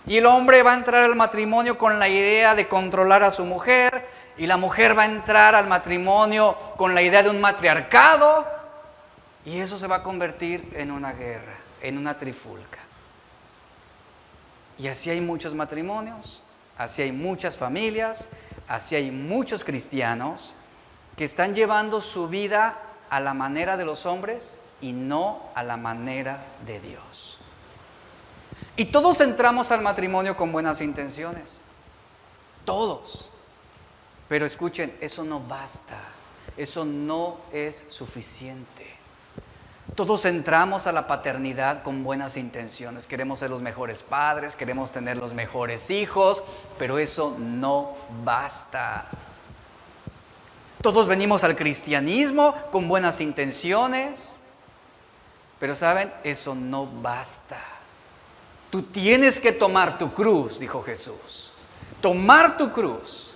Y el hombre va a entrar al matrimonio con la idea de controlar a su mujer, y la mujer va a entrar al matrimonio con la idea de un matriarcado, y eso se va a convertir en una guerra, en una trifulca. Y así hay muchos matrimonios, así hay muchas familias, así hay muchos cristianos que están llevando su vida a la manera de los hombres y no a la manera de Dios. Y todos entramos al matrimonio con buenas intenciones, todos. Pero escuchen, eso no basta, eso no es suficiente. Todos entramos a la paternidad con buenas intenciones, queremos ser los mejores padres, queremos tener los mejores hijos, pero eso no basta. Todos venimos al cristianismo con buenas intenciones, pero ¿saben? Eso no basta. Tú tienes que tomar tu cruz, dijo Jesús. Tomar tu cruz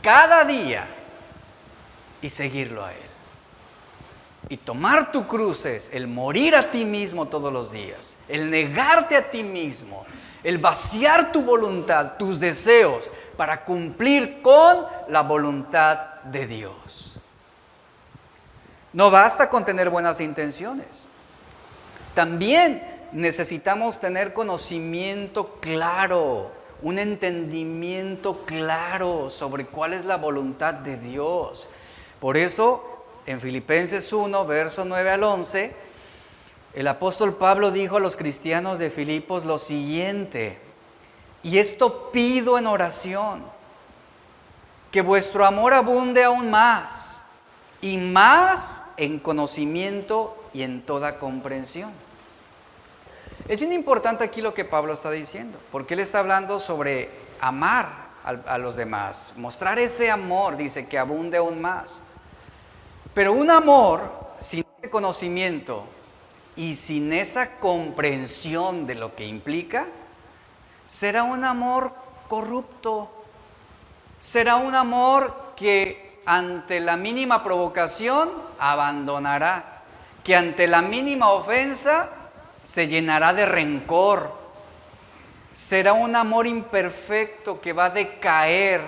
cada día y seguirlo a Él. Y tomar tu cruz es el morir a ti mismo todos los días, el negarte a ti mismo, el vaciar tu voluntad, tus deseos, para cumplir con la voluntad de Dios. No basta con tener buenas intenciones. También necesitamos tener conocimiento claro, un entendimiento claro sobre cuál es la voluntad de Dios. Por eso, en Filipenses 1, verso 9 al 11, el apóstol Pablo dijo a los cristianos de Filipos lo siguiente: y esto pido en oración, que vuestro amor abunde aún más, y más en conocimiento y en toda comprensión. Es bien importante aquí lo que Pablo está diciendo, porque él está hablando sobre amar a los demás, mostrar ese amor, dice, que abunde aún más. Pero un amor sin ese conocimiento y sin esa comprensión de lo que implica, será un amor corrupto, será un amor que ante la mínima provocación abandonará, que ante la mínima ofensa se llenará de rencor, Será un amor imperfecto que va a decaer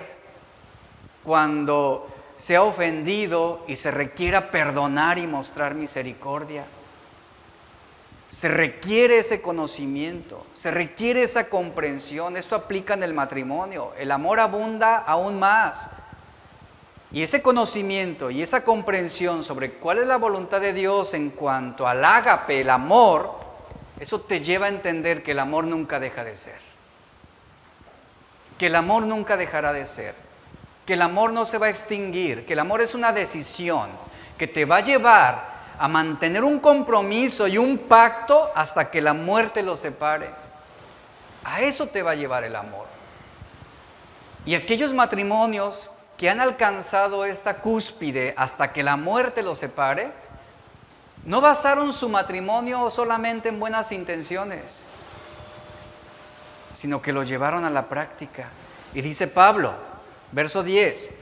cuando sea ofendido y se requiera perdonar y mostrar misericordia. Se requiere ese conocimiento, se requiere esa comprensión. Esto aplica en el matrimonio. El amor abunda aún más. Y ese conocimiento y esa comprensión sobre cuál es la voluntad de Dios en cuanto al ágape, el amor, eso te lleva a entender que el amor nunca deja de ser. Que el amor nunca dejará de ser. Que el amor no se va a extinguir. Que el amor es una decisión que te va a llevar a mantener un compromiso y un pacto hasta que la muerte los separe. A eso te va a llevar el amor. Y aquellos matrimonios que han alcanzado esta cúspide hasta que la muerte los separe, no basaron su matrimonio solamente en buenas intenciones, sino que lo llevaron a la práctica. Y dice Pablo, verso 10,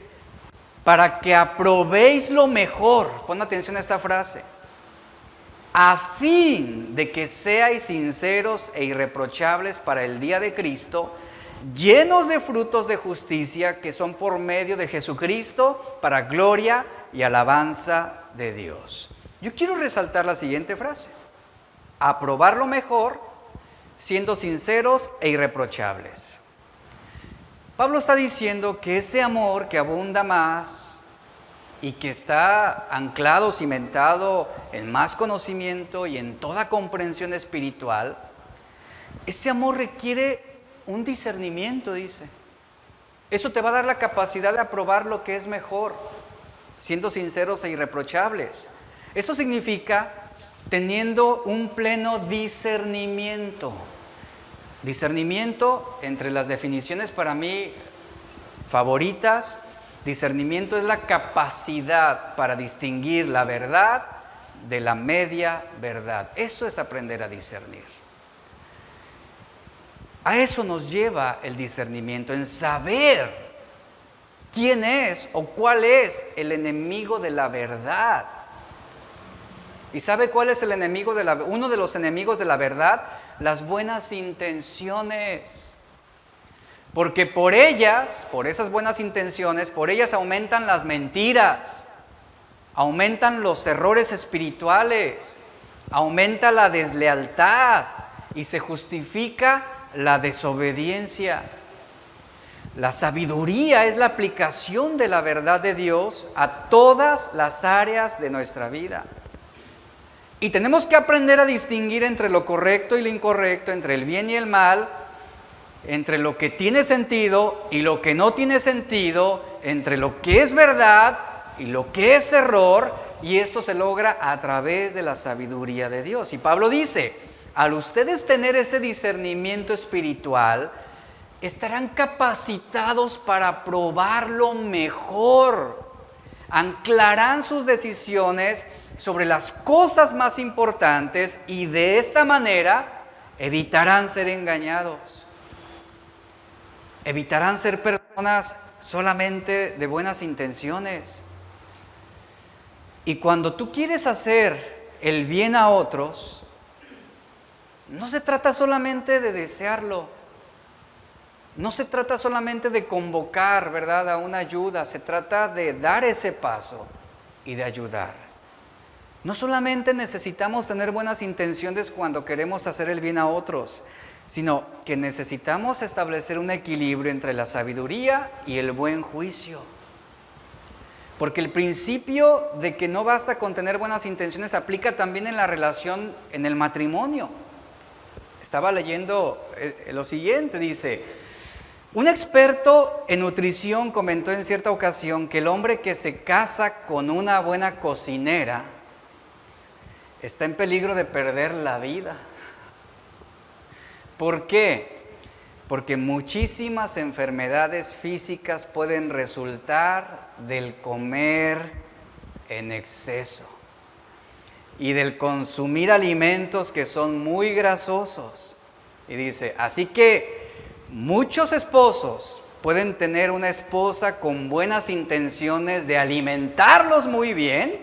para que aprobéis lo mejor, pon atención a esta frase, a fin de que seáis sinceros e irreprochables para el día de Cristo, llenos de frutos de justicia que son por medio de Jesucristo para gloria y alabanza de Dios. Yo quiero resaltar la siguiente frase: aprobar lo mejor, siendo sinceros e irreprochables. Pablo está diciendo que ese amor que abunda más y que está anclado, cimentado en más conocimiento y en toda comprensión espiritual, ese amor requiere un discernimiento, dice. Eso te va a dar la capacidad de aprobar lo que es mejor, siendo sinceros e irreprochables. Eso significa teniendo un pleno discernimiento. Discernimiento, entre las definiciones para mí favoritas, discernimiento es la capacidad para distinguir la verdad de la media verdad. Eso es aprender a discernir. A eso nos lleva el discernimiento, en saber quién es o cuál es el enemigo de la verdad. ¿Y sabe cuál es el enemigo uno de los enemigos de la verdad? Las buenas intenciones. Porque por esas buenas intenciones, por ellas aumentan las mentiras, aumentan los errores espirituales, aumenta la deslealtad y se justifica la desobediencia. La sabiduría es la aplicación de la verdad de Dios a todas las áreas de nuestra vida. Y tenemos que aprender a distinguir entre lo correcto y lo incorrecto, entre el bien y el mal, entre lo que tiene sentido y lo que no tiene sentido, entre lo que es verdad y lo que es error, y esto se logra a través de la sabiduría de Dios. Y Pablo dice: al ustedes tener ese discernimiento espiritual, estarán capacitados para probar lo mejor. Anclarán sus decisiones sobre las cosas más importantes y de esta manera evitarán ser engañados. Evitarán ser personas solamente de buenas intenciones. Y cuando tú quieres hacer el bien a otros, no se trata solamente de desearlo, no se trata solamente de convocar, ¿verdad?, a una ayuda, se trata de dar ese paso y de ayudar. No solamente necesitamos tener buenas intenciones cuando queremos hacer el bien a otros, sino que necesitamos establecer un equilibrio entre la sabiduría y el buen juicio. Porque el principio de que no basta con tener buenas intenciones aplica también en la relación, en el matrimonio. Estaba leyendo lo siguiente, dice: un experto en nutrición comentó en cierta ocasión que el hombre que se casa con una buena cocinera está en peligro de perder la vida. ¿Por qué? Porque muchísimas enfermedades físicas pueden resultar del comer en exceso y del consumir alimentos que son muy grasosos. Y dice, así que muchos esposos pueden tener una esposa con buenas intenciones de alimentarlos muy bien,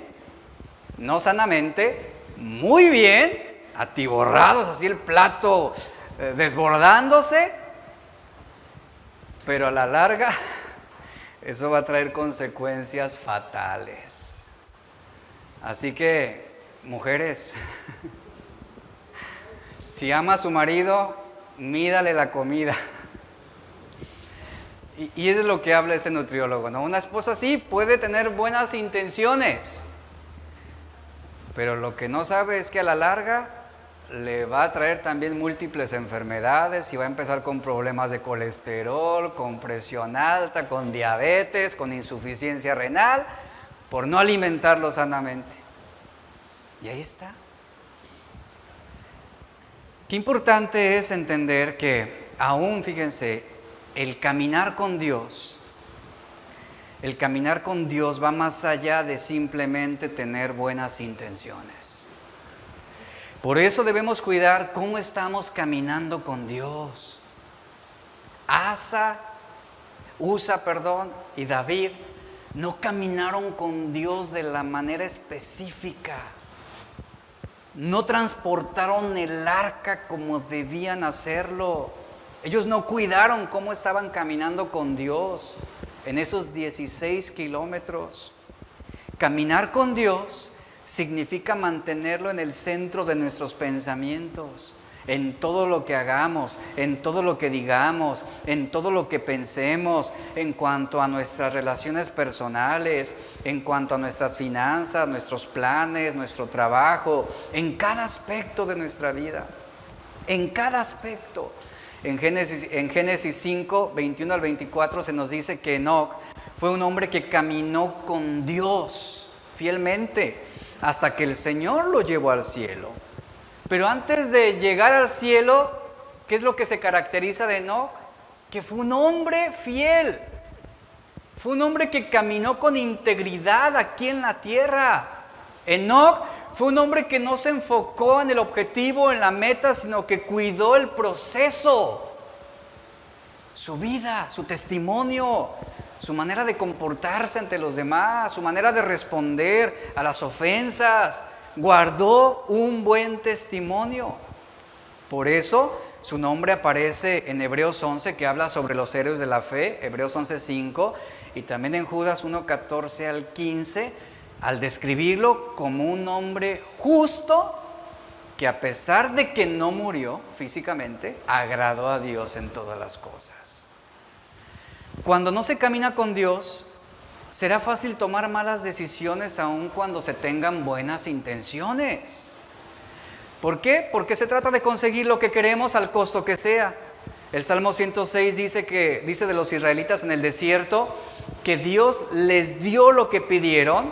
no sanamente, muy bien, atiborrados, así el plato desbordándose, pero a la larga eso va a traer consecuencias fatales. Así que, mujeres, si ama a su marido, mídale la comida. Y eso es lo que habla este nutriólogo, ¿no? Una esposa sí puede tener buenas intenciones, pero lo que no sabe es que a la larga le va a traer también múltiples enfermedades y va a empezar con problemas de colesterol, con presión alta, con diabetes, con insuficiencia renal, por no alimentarlo sanamente. Y ahí está. Qué importante es entender que aún, fíjense, el caminar con Dios va más allá de simplemente tener buenas intenciones. Por eso debemos cuidar cómo estamos caminando con Dios. Usa y David no caminaron con Dios de la manera específica. No transportaron el arca como debían hacerlo. Ellos no cuidaron cómo estaban caminando con Dios en esos 16 kilómetros. Caminar con Dios significa mantenerlo en el centro de nuestros pensamientos, en todo lo que hagamos, en todo lo que digamos, en todo lo que pensemos, en cuanto a nuestras relaciones personales, en cuanto a nuestras finanzas, nuestros planes, nuestro trabajo, en cada aspecto de nuestra vida, en cada aspecto. En Génesis 5, 21 al 24 se nos dice que Enoc fue un hombre que caminó con Dios fielmente hasta que el Señor lo llevó al cielo. Pero antes de llegar al cielo, ¿qué es lo que se caracteriza de Enoc? Que fue un hombre fiel. Fue un hombre que caminó con integridad aquí en la tierra. Enoc fue un hombre que no se enfocó en el objetivo, en la meta, sino que cuidó el proceso. Su vida, su testimonio, su manera de comportarse ante los demás, su manera de responder a las ofensas. Guardó un buen testimonio. Por eso su nombre aparece en Hebreos 11, que habla sobre los héroes de la fe, Hebreos 11:5, y también en Judas 1:14 al 15, al describirlo como un hombre justo que a pesar de que no murió físicamente, agradó a Dios en todas las cosas. Cuando no se camina con Dios, será fácil tomar malas decisiones aun cuando se tengan buenas intenciones. ¿Por qué? Porque se trata de conseguir lo que queremos al costo que sea. El Salmo 106 dice de los israelitas en el desierto que Dios les dio lo que pidieron,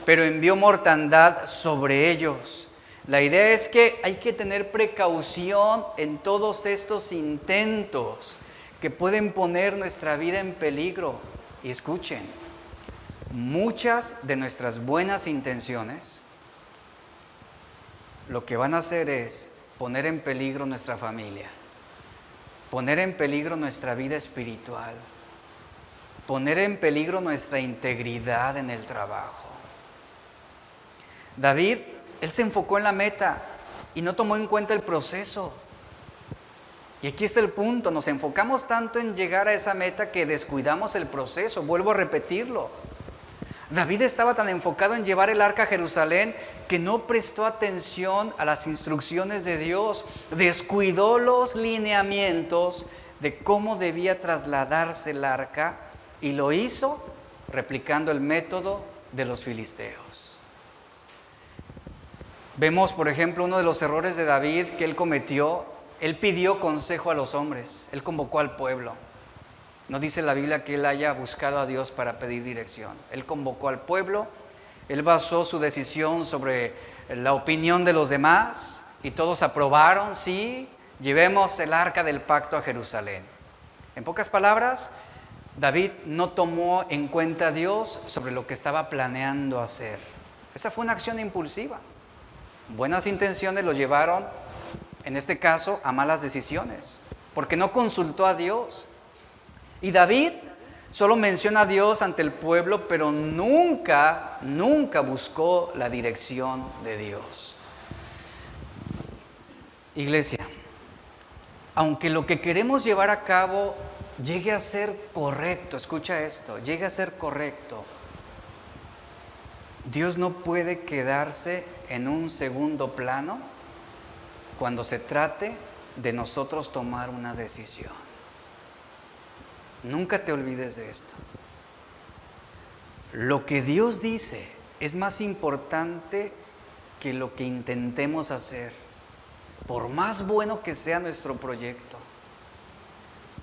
pero envió mortandad sobre ellos. La idea es que hay que tener precaución en todos estos intentos que pueden poner nuestra vida en peligro. Y escuchen, muchas de nuestras buenas intenciones lo que van a hacer es poner en peligro nuestra familia, poner en peligro nuestra vida espiritual, poner en peligro nuestra integridad en el trabajo. David, él se enfocó en la meta y no tomó en cuenta el proceso. Y aquí está el punto, nos enfocamos tanto en llegar a esa meta que descuidamos el proceso. Vuelvo a repetirlo. David estaba tan enfocado en llevar el arca a Jerusalén que no prestó atención a las instrucciones de Dios. Descuidó los lineamientos de cómo debía trasladarse el arca y lo hizo replicando el método de los filisteos. Vemos, por ejemplo, uno de los errores de David que él cometió. Él pidió consejo a los hombres, él convocó al pueblo. No dice la Biblia que él haya buscado a Dios para pedir dirección. Él convocó al pueblo, él basó su decisión sobre la opinión de los demás y todos aprobaron, sí, llevemos el arca del pacto a Jerusalén. En pocas palabras, David no tomó en cuenta a Dios sobre lo que estaba planeando hacer. Esa fue una acción impulsiva. Buenas intenciones lo llevaron, en este caso, a malas decisiones, porque no consultó a Dios. Y David solo menciona a Dios ante el pueblo, pero nunca buscó la dirección de Dios. Iglesia, aunque lo que queremos llevar a cabo llegue a ser correcto, escucha esto, llegue a ser correcto, Dios no puede quedarse en un segundo plano cuando se trate de nosotros tomar una decisión. Nunca te olvides de esto. Lo que Dios dice es más importante que lo que intentemos hacer, por más bueno que sea nuestro proyecto,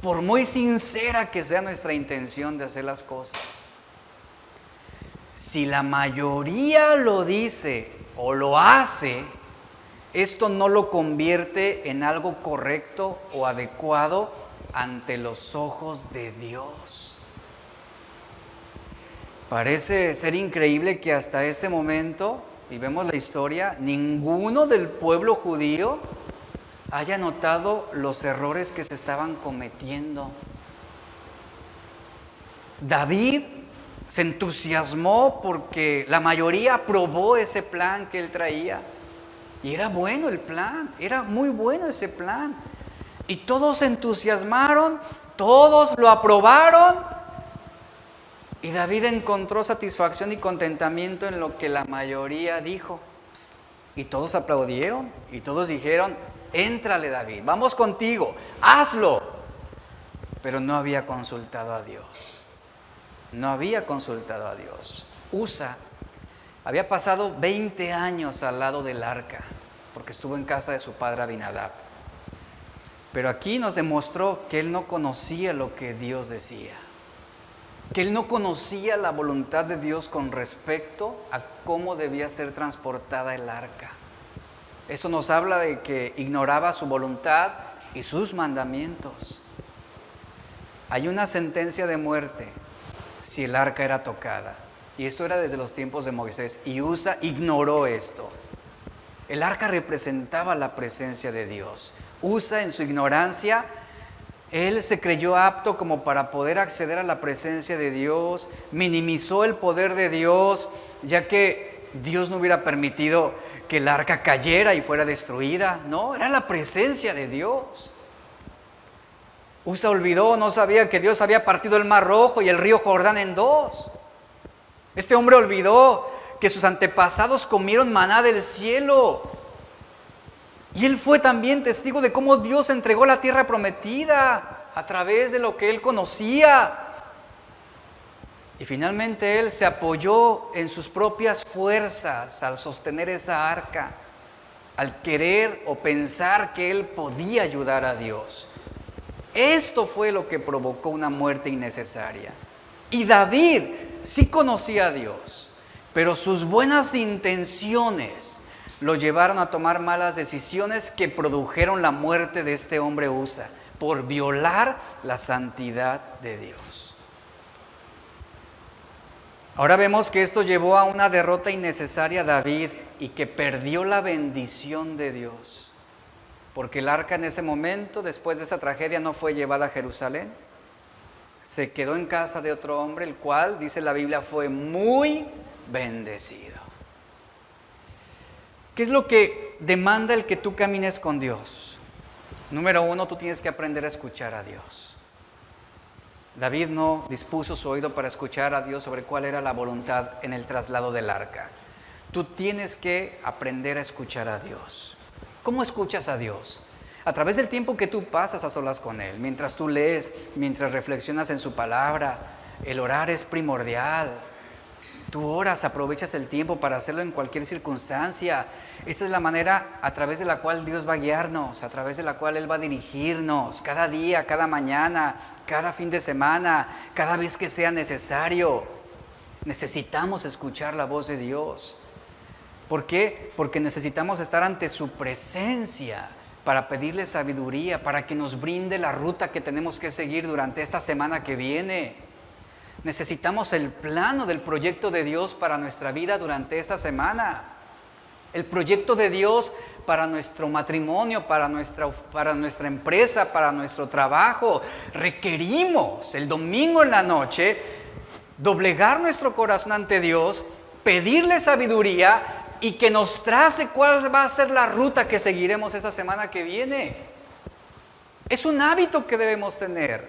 por muy sincera que sea nuestra intención de hacer las cosas. Si la mayoría lo dice o lo hace, esto no lo convierte en algo correcto o adecuado ante los ojos de Dios. Parece ser increíble que hasta este momento, y vemos la historia, ninguno del pueblo judío haya notado los errores que se estaban cometiendo. David se entusiasmó porque la mayoría aprobó ese plan que él traía. Y era bueno el plan, era muy bueno ese plan. Y todos se entusiasmaron, todos lo aprobaron. Y David encontró satisfacción y contentamiento en lo que la mayoría dijo. Y todos aplaudieron y todos dijeron: éntrale, David, vamos contigo, hazlo. Pero no había consultado a Dios. No había consultado a Dios. Usa había pasado 20 años al lado del arca, porque estuvo en casa de su padre Abinadab. Pero aquí nos demostró que él no conocía lo que Dios decía, que él no conocía la voluntad de Dios con respecto a cómo debía ser transportada el arca. Eso nos habla de que ignoraba su voluntad y sus mandamientos. Hay una sentencia de muerte si el arca era tocada. Y esto era desde los tiempos de Moisés. Y Usa ignoró esto. El arca representaba la presencia de Dios. Usa, en su ignorancia, él se creyó apto como para poder acceder a la presencia de Dios. Minimizó el poder de Dios, ya que Dios no hubiera permitido que el arca cayera y fuera destruida. No, era la presencia de Dios. Usa olvidó, no sabía que Dios había partido el Mar Rojo y el río Jordán en dos. Este hombre olvidó que sus antepasados comieron maná del cielo. Y él fue también testigo de cómo Dios entregó la tierra prometida a través de lo que él conocía. Y finalmente él se apoyó en sus propias fuerzas al sostener esa arca, al querer o pensar que él podía ayudar a Dios. Esto fue lo que provocó una muerte innecesaria. Y David sí conocía a Dios, pero sus buenas intenciones lo llevaron a tomar malas decisiones que produjeron la muerte de este hombre Usa por violar la santidad de Dios. Ahora vemos que esto llevó a una derrota innecesaria a David y que perdió la bendición de Dios, porque el arca en ese momento, después de esa tragedia, no fue llevada a Jerusalén. Se quedó en casa de otro hombre, el cual, dice la Biblia, fue muy bendecido. ¿Qué es lo que demanda el que tú camines con Dios? Número uno, tú tienes que aprender a escuchar a Dios. David no dispuso su oído para escuchar a Dios sobre cuál era la voluntad en el traslado del arca. Tú tienes que aprender a escuchar a Dios. ¿Cómo escuchas a Dios? A través del tiempo que tú pasas a solas con Él, mientras tú lees, mientras reflexionas en su palabra. El orar es primordial. Tú oras, aprovechas el tiempo para hacerlo en cualquier circunstancia. Esta es la manera a través de la cual Dios va a guiarnos, a través de la cual Él va a dirigirnos cada día, cada mañana, cada fin de semana, cada vez que sea necesario. Necesitamos escuchar la voz de Dios. ¿Por qué? Porque necesitamos estar ante su presencia para pedirle sabiduría, para que nos brinde la ruta que tenemos que seguir durante esta semana que viene. Necesitamos el plano del proyecto de Dios para nuestra vida durante esta semana. El proyecto de Dios para nuestro matrimonio, para nuestra empresa, para nuestro trabajo. Requerimos el domingo en la noche doblegar nuestro corazón ante Dios, pedirle sabiduría y que nos trace cuál va a ser la ruta que seguiremos esta semana que viene. Es un hábito que debemos tener.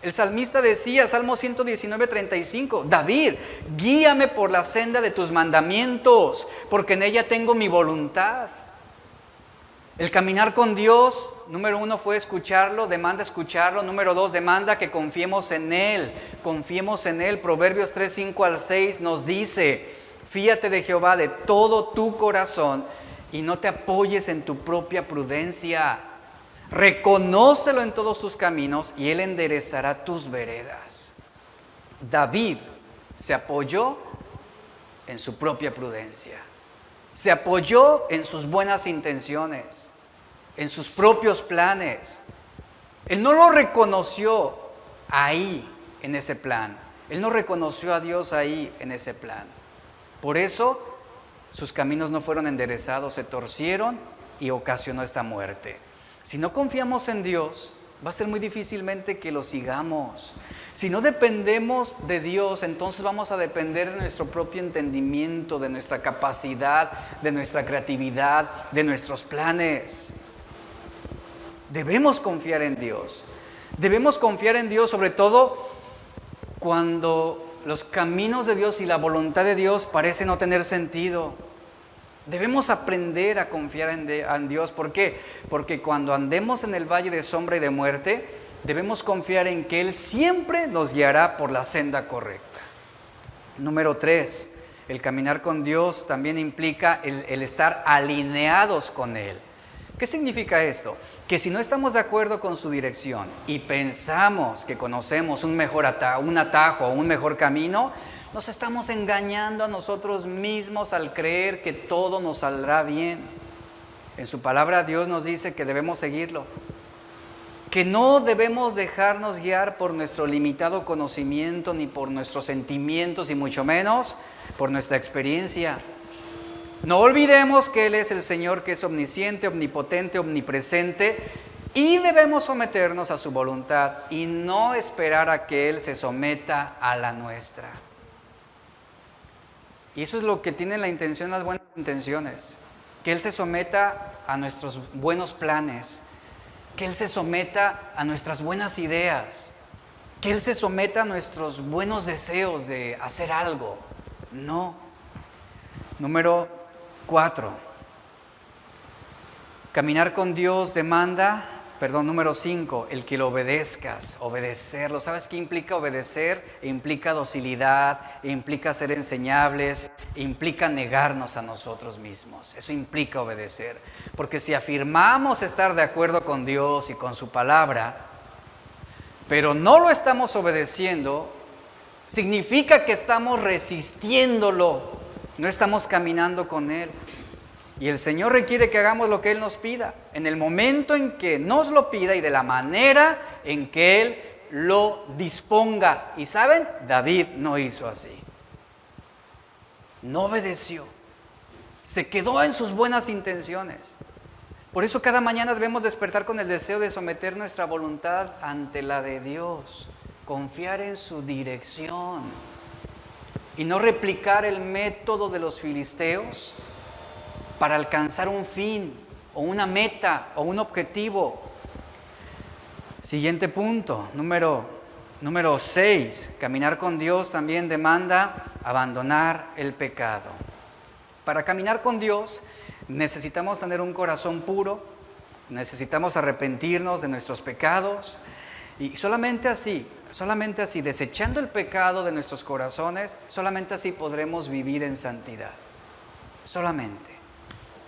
El salmista decía, Salmo 119:35, David, guíame por la senda de tus mandamientos, porque en ella tengo mi voluntad. El caminar con Dios, número 1 fue escucharlo, demanda escucharlo. Número 2, demanda que confiemos en Él. Confiemos en Él. Proverbios 3:5-6 nos dice, fíate de Jehová de todo tu corazón y no te apoyes en tu propia prudencia. Reconócelo en todos tus caminos y Él enderezará tus veredas. David se apoyó en su propia prudencia. Se apoyó en sus buenas intenciones, en sus propios planes. Él no lo reconoció ahí, en ese plan. Él no reconoció a Dios ahí, en ese plan. Por eso, sus caminos no fueron enderezados, se torcieron y ocasionó esta muerte. Si no confiamos en Dios, va a ser muy difícilmente que lo sigamos. Si no dependemos de Dios, entonces vamos a depender de nuestro propio entendimiento, de nuestra capacidad, de nuestra creatividad, de nuestros planes. Debemos confiar en Dios. Debemos confiar en Dios, sobre todo cuando los caminos de Dios y la voluntad de Dios parecen no tener sentido. Debemos aprender a confiar en Dios. ¿Por qué? Porque cuando andemos en el valle de sombra y de muerte, debemos confiar en que Él siempre nos guiará por la senda correcta. Número 3, el caminar con Dios también implica el estar alineados con Él. ¿Qué significa esto? Que si no estamos de acuerdo con su dirección y pensamos que conocemos un atajo o un mejor camino, nos estamos engañando a nosotros mismos al creer que todo nos saldrá bien. En su palabra Dios nos dice que debemos seguirlo, que no debemos dejarnos guiar por nuestro limitado conocimiento, ni por nuestros sentimientos, y mucho menos por nuestra experiencia. No olvidemos que Él es el Señor, que es omnisciente, omnipotente, omnipresente, y debemos someternos a su voluntad y no esperar a que Él se someta a la nuestra. Y eso es lo que tiene la intención, las buenas intenciones. Que Él se someta a nuestros buenos planes. Que Él se someta a nuestras buenas ideas. Que Él se someta a nuestros buenos deseos de hacer algo. No. Número 4. Caminar con Dios demanda... Número 5, el que lo obedezcas, obedecerlo. ¿Sabes qué implica obedecer? Implica docilidad, implica ser enseñables, implica negarnos a nosotros mismos. Eso implica obedecer. Porque si afirmamos estar de acuerdo con Dios y con su palabra, pero no lo estamos obedeciendo, significa que estamos resistiéndolo, no estamos caminando con Él. Y el Señor requiere que hagamos lo que Él nos pida, en el momento en que nos lo pida y de la manera en que Él lo disponga. Y ¿saben? David no hizo así. No obedeció. Se quedó en sus buenas intenciones. Por eso cada mañana debemos despertar con el deseo de someter nuestra voluntad ante la de Dios. Confiar en su dirección. Y no replicar el método de los filisteos para alcanzar un fin, o una meta, o un objetivo. Siguiente punto, número 6. Caminar con Dios también demanda abandonar el pecado. Para caminar con Dios necesitamos tener un corazón puro, necesitamos arrepentirnos de nuestros pecados, y solamente así, desechando el pecado de nuestros corazones, solamente así podremos vivir en santidad. Solamente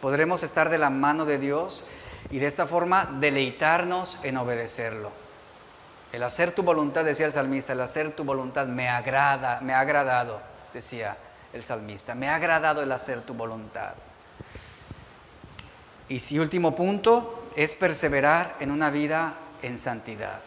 podremos estar de la mano de Dios y de esta forma deleitarnos en obedecerlo. El hacer tu voluntad, decía el salmista, el hacer tu voluntad me ha agradado, decía el salmista, me ha agradado el hacer tu voluntad. Y si último punto, es perseverar en una vida en santidad.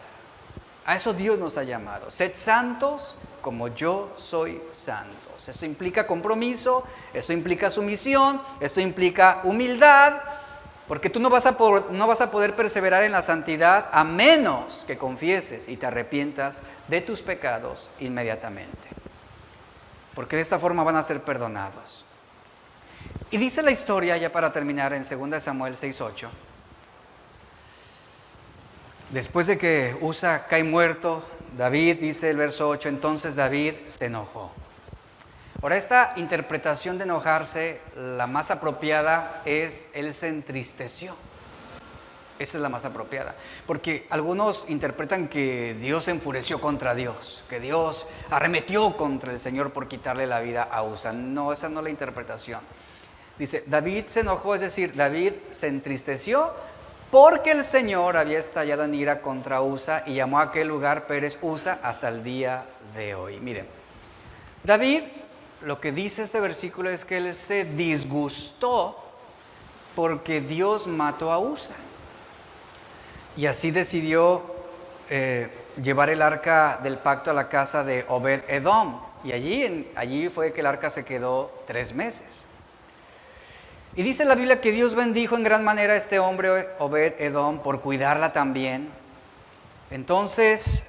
A eso Dios nos ha llamado. Sed santos como yo soy santos. Esto implica compromiso, esto implica sumisión, esto implica humildad, porque tú no vas a poder perseverar en la santidad a menos que confieses y te arrepientas de tus pecados inmediatamente. Porque de esta forma van a ser perdonados. Y dice la historia, ya para terminar, en 2 Samuel 6:8. Después de que Usa cae muerto, David, dice el verso 8, entonces David se enojó. Ahora, esta interpretación de enojarse, la más apropiada es, él se entristeció. Esa es la más apropiada, porque algunos interpretan que Dios se enfureció contra Dios, que Dios arremetió contra el Señor por quitarle la vida a Usa. No, esa no es la interpretación. Dice, David se enojó, es decir, David se entristeció porque el Señor había estallado en ira contra Usa y llamó a aquel lugar Pérez Usa hasta el día de hoy. Miren, David, lo que dice este versículo es que él se disgustó porque Dios mató a Usa. Y así decidió llevar el arca del pacto a la casa de Obed-Edom. Y allí fue que el arca se quedó 3 meses. Y dice la Biblia que Dios bendijo en gran manera a este hombre Obed-Edom por cuidarla también. Entonces,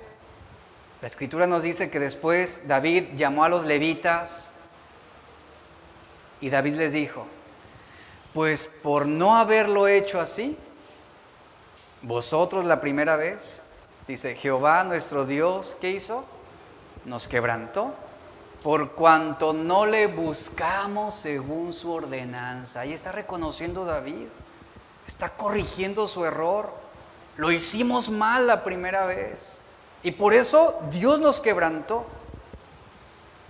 la Escritura nos dice que después David llamó a los levitas y David les dijo, pues por no haberlo hecho así, vosotros la primera vez, dice, Jehová nuestro Dios, ¿qué hizo? Nos quebrantó, por cuanto no le buscamos según su ordenanza. Ahí está reconociendo David, está corrigiendo su error. Lo hicimos mal la primera vez y por eso Dios nos quebrantó.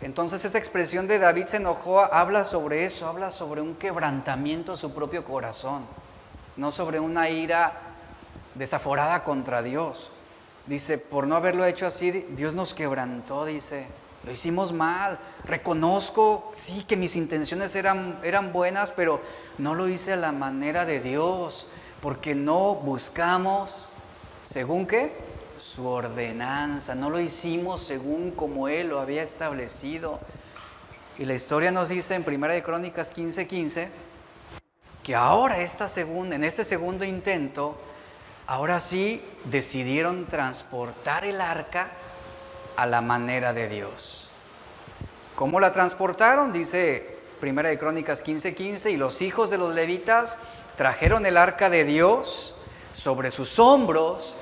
Entonces esa expresión de David se enojó habla sobre eso, habla sobre un quebrantamiento de su propio corazón, no sobre una ira desaforada contra Dios. Dice, por no haberlo hecho así, Dios nos quebrantó, dice, lo hicimos mal, reconozco, sí, que mis intenciones eran buenas, pero no lo hice a la manera de Dios, porque no buscamos, ¿según qué? Su ordenanza, no lo hicimos según como Él lo había establecido. Y la historia nos dice en 1 de Crónicas 15:15, que ahora en este segundo intento, ahora sí decidieron transportar el arca a la manera de Dios. ¿Cómo la transportaron? Dice 1 de Crónicas 15:15, y los hijos de los levitas trajeron el arca de Dios sobre sus hombros,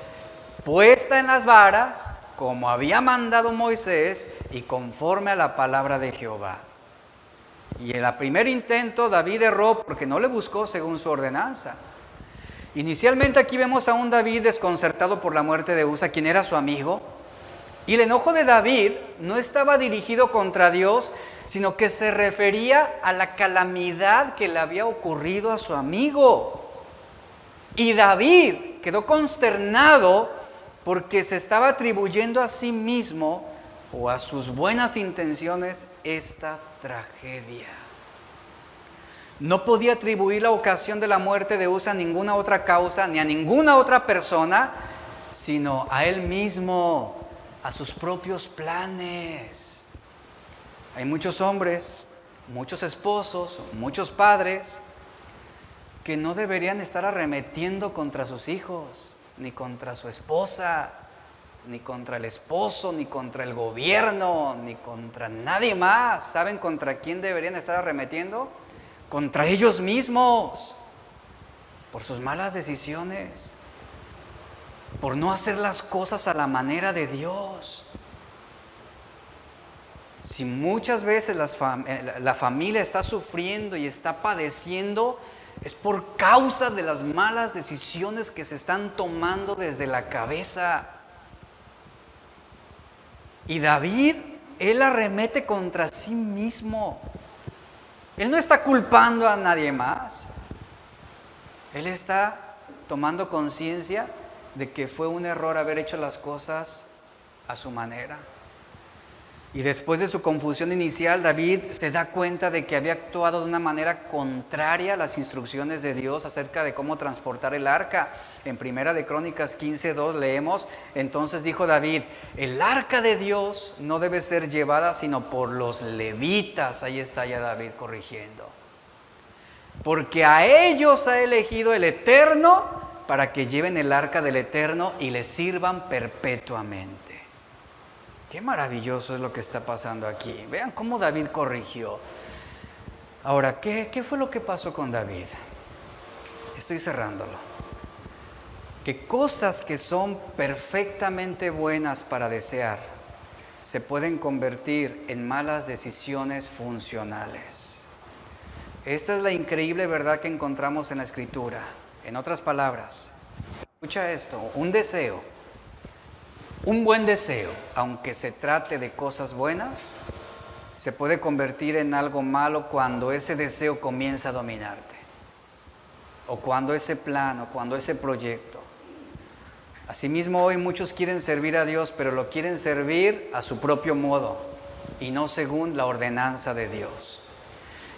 puesta en las varas, como había mandado Moisés, y conforme a la palabra de Jehová. Y en el primer intento David erró porque no le buscó según su ordenanza. Inicialmente aquí vemos a un David desconcertado por la muerte de Usa, quien era su amigo. Y el enojo de David no estaba dirigido contra Dios, sino que se refería a la calamidad que le había ocurrido a su amigo. Y David quedó consternado porque se estaba atribuyendo a sí mismo o a sus buenas intenciones esta tragedia. No podía atribuir la ocasión de la muerte de Usa a ninguna otra causa, ni a ninguna otra persona, sino a él mismo, a sus propios planes. Hay muchos hombres, muchos esposos, muchos padres, que no deberían estar arremetiendo contra sus hijos, ni contra su esposa, ni contra el esposo, ni contra el gobierno, ni contra nadie más. ¿Saben contra quién deberían estar arremetiendo? Contra ellos mismos, por sus malas decisiones, por no hacer las cosas a la manera de Dios. Si muchas veces la familia está sufriendo y está padeciendo, es por causa de las malas decisiones que se están tomando desde la cabeza. Y David, él arremete contra sí mismo. Él no está culpando a nadie más. Él está tomando conciencia de que fue un error haber hecho las cosas a su manera. Y después de su confusión inicial, David se da cuenta de que había actuado de una manera contraria a las instrucciones de Dios acerca de cómo transportar el arca. En 1 de Crónicas 15:2 leemos, entonces dijo David, el arca de Dios no debe ser llevada sino por los levitas. Ahí está ya David corrigiendo. Porque a ellos ha elegido el Eterno para que lleven el arca del Eterno y le sirvan perpetuamente. Qué maravilloso es lo que está pasando aquí. Vean cómo David corrigió. Ahora, ¿qué fue lo que pasó con David? Estoy cerrándolo. que cosas que son perfectamente buenas para desear se pueden convertir en malas decisiones funcionales. Esta es la increíble verdad que encontramos en la Escritura. En otras palabras, escucha esto, un buen deseo, aunque se trate de cosas buenas, se puede convertir en algo malo cuando ese deseo comienza a dominarte, o cuando ese plan, o cuando ese proyecto. Asimismo, hoy muchos quieren servir a Dios, pero lo quieren servir a su propio modo y no según la ordenanza de Dios.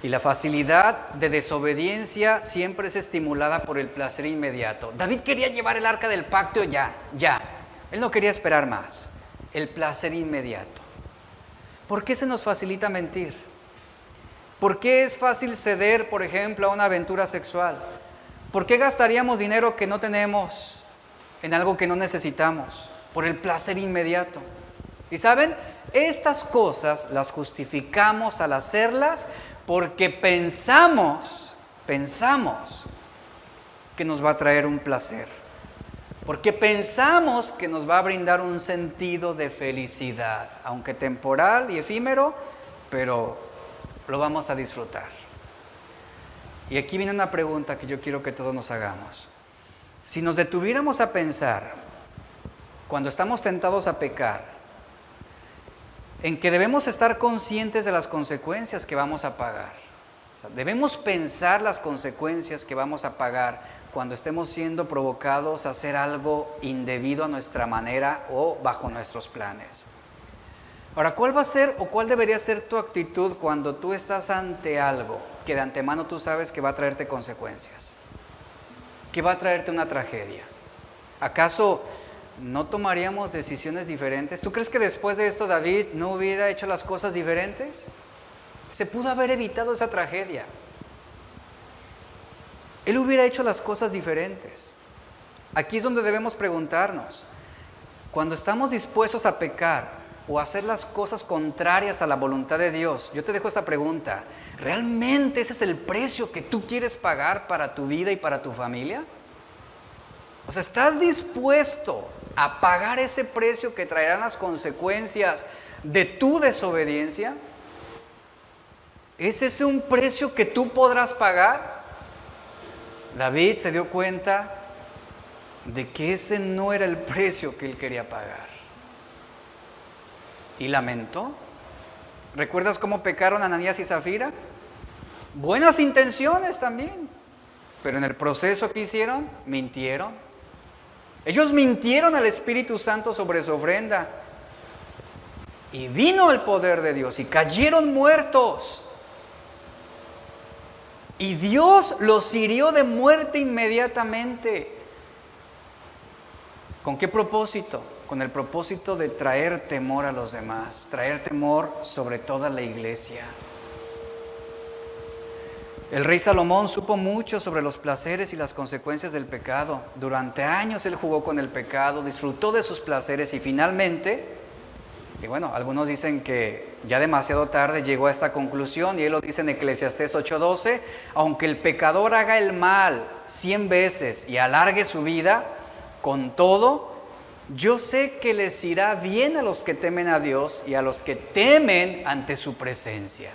Y la facilidad de desobediencia siempre es estimulada por el placer inmediato. David quería llevar el arca del pacto ya. Él no quería esperar más. El placer inmediato. ¿Por qué se nos facilita mentir? ¿Por qué es fácil ceder, por ejemplo, a una aventura sexual? ¿Por qué gastaríamos dinero que no tenemos en algo que no necesitamos? Por el placer inmediato. Y ¿saben? Estas cosas las justificamos al hacerlas porque pensamos que nos va a traer un placer. Porque pensamos que nos va a brindar un sentido de felicidad, aunque temporal y efímero, pero lo vamos a disfrutar. Y aquí viene una pregunta que yo quiero que todos nos hagamos. Si nos detuviéramos a pensar, cuando estamos tentados a pecar, en que debemos estar conscientes de las consecuencias que vamos a pagar. O sea, debemos pensar las consecuencias que vamos a pagar cuando estemos siendo provocados a hacer algo indebido a nuestra manera o bajo nuestros planes. Ahora, ¿cuál va a ser o cuál debería ser tu actitud cuando tú estás ante algo que de antemano tú sabes que va a traerte consecuencias? Que va a traerte una tragedia. ¿Acaso no tomaríamos decisiones diferentes? ¿Tú crees que después de esto David no hubiera hecho las cosas diferentes? Se pudo haber evitado esa tragedia. Él hubiera hecho las cosas diferentes. Aquí es donde debemos preguntarnos, cuando estamos dispuestos a pecar o a hacer las cosas contrarias a la voluntad de Dios, yo te dejo esta pregunta, ¿realmente ese es el precio que tú quieres pagar para tu vida y para tu familia? O sea, ¿estás dispuesto a pagar ese precio que traerán las consecuencias de tu desobediencia? ¿Es ese un precio que tú podrás pagar? David se dio cuenta de que ese no era el precio que él quería pagar. Y lamentó. ¿Recuerdas cómo pecaron Ananías y Zafira? Buenas intenciones también, pero en el proceso que hicieron, mintieron. Ellos mintieron al Espíritu Santo sobre su ofrenda. Y vino el poder de Dios y cayeron muertos. Y Dios los hirió de muerte inmediatamente. ¿Con qué propósito? Con el propósito de traer temor a los demás, traer temor sobre toda la iglesia. El rey Salomón supo mucho sobre los placeres y las consecuencias del pecado. Durante años él jugó con el pecado, disfrutó de sus placeres y finalmente, y bueno, algunos dicen que ya demasiado tarde llegó a esta conclusión, y él lo dice en Eclesiastés 8:12, aunque el pecador haga el mal 100 veces y alargue su vida, con todo, yo sé que les irá bien a los que temen a Dios y a los que temen ante su presencia.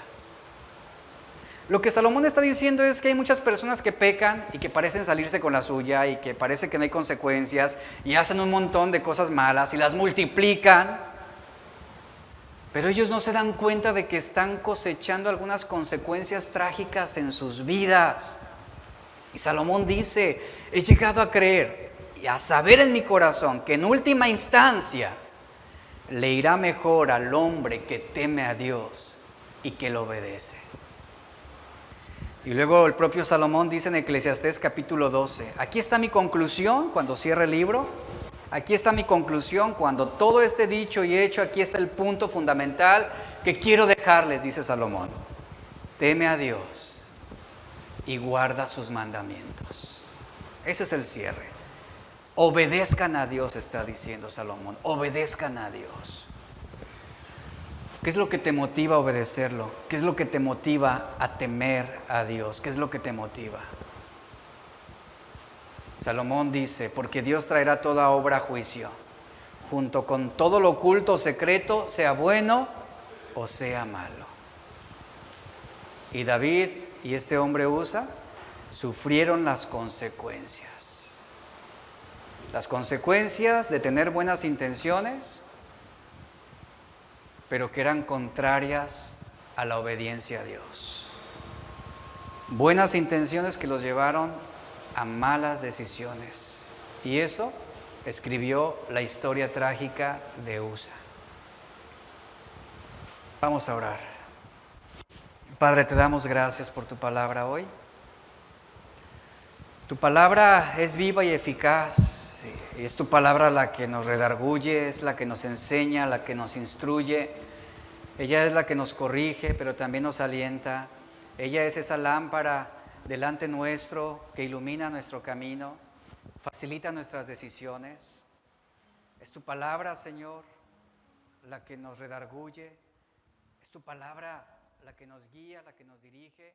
Lo que Salomón está diciendo es que hay muchas personas que pecan y que parecen salirse con la suya y que parece que no hay consecuencias y hacen un montón de cosas malas y las multiplican, pero ellos no se dan cuenta de que están cosechando algunas consecuencias trágicas en sus vidas. Y Salomón dice, he llegado a creer y a saber en mi corazón que en última instancia le irá mejor al hombre que teme a Dios y que lo obedece. Y luego el propio Salomón dice en Eclesiastés capítulo 12, aquí está mi conclusión cuando cierre el libro, aquí está mi conclusión cuando todo esté dicho y hecho, aquí está el punto fundamental que quiero dejarles, dice Salomón. Teme a Dios y guarda sus mandamientos. Ese es el cierre. Obedezcan a Dios, está diciendo Salomón, obedezcan a Dios. ¿Qué es lo que te motiva a obedecerlo? ¿Qué es lo que te motiva a temer a Dios? ¿Qué es lo que te motiva? Salomón dice, porque Dios traerá toda obra a juicio, junto con todo lo oculto o secreto, sea bueno o sea malo. Y David y este hombre Usa sufrieron las consecuencias. Las consecuencias de tener buenas intenciones, pero que eran contrarias a la obediencia a Dios. Buenas intenciones que los llevaron a malas decisiones. Y eso escribió la historia trágica de Usa. Vamos a orar. Padre, te damos gracias por tu palabra hoy. Tu palabra es viva y eficaz. Es tu palabra la que nos redarguye, es la que nos enseña, la que nos instruye. Ella es la que nos corrige, pero también nos alienta. Ella es esa lámpara delante nuestro que ilumina nuestro camino, facilita nuestras decisiones. Es tu palabra, Señor, la que nos redarguye. Es tu palabra la que nos guía, la que nos dirige.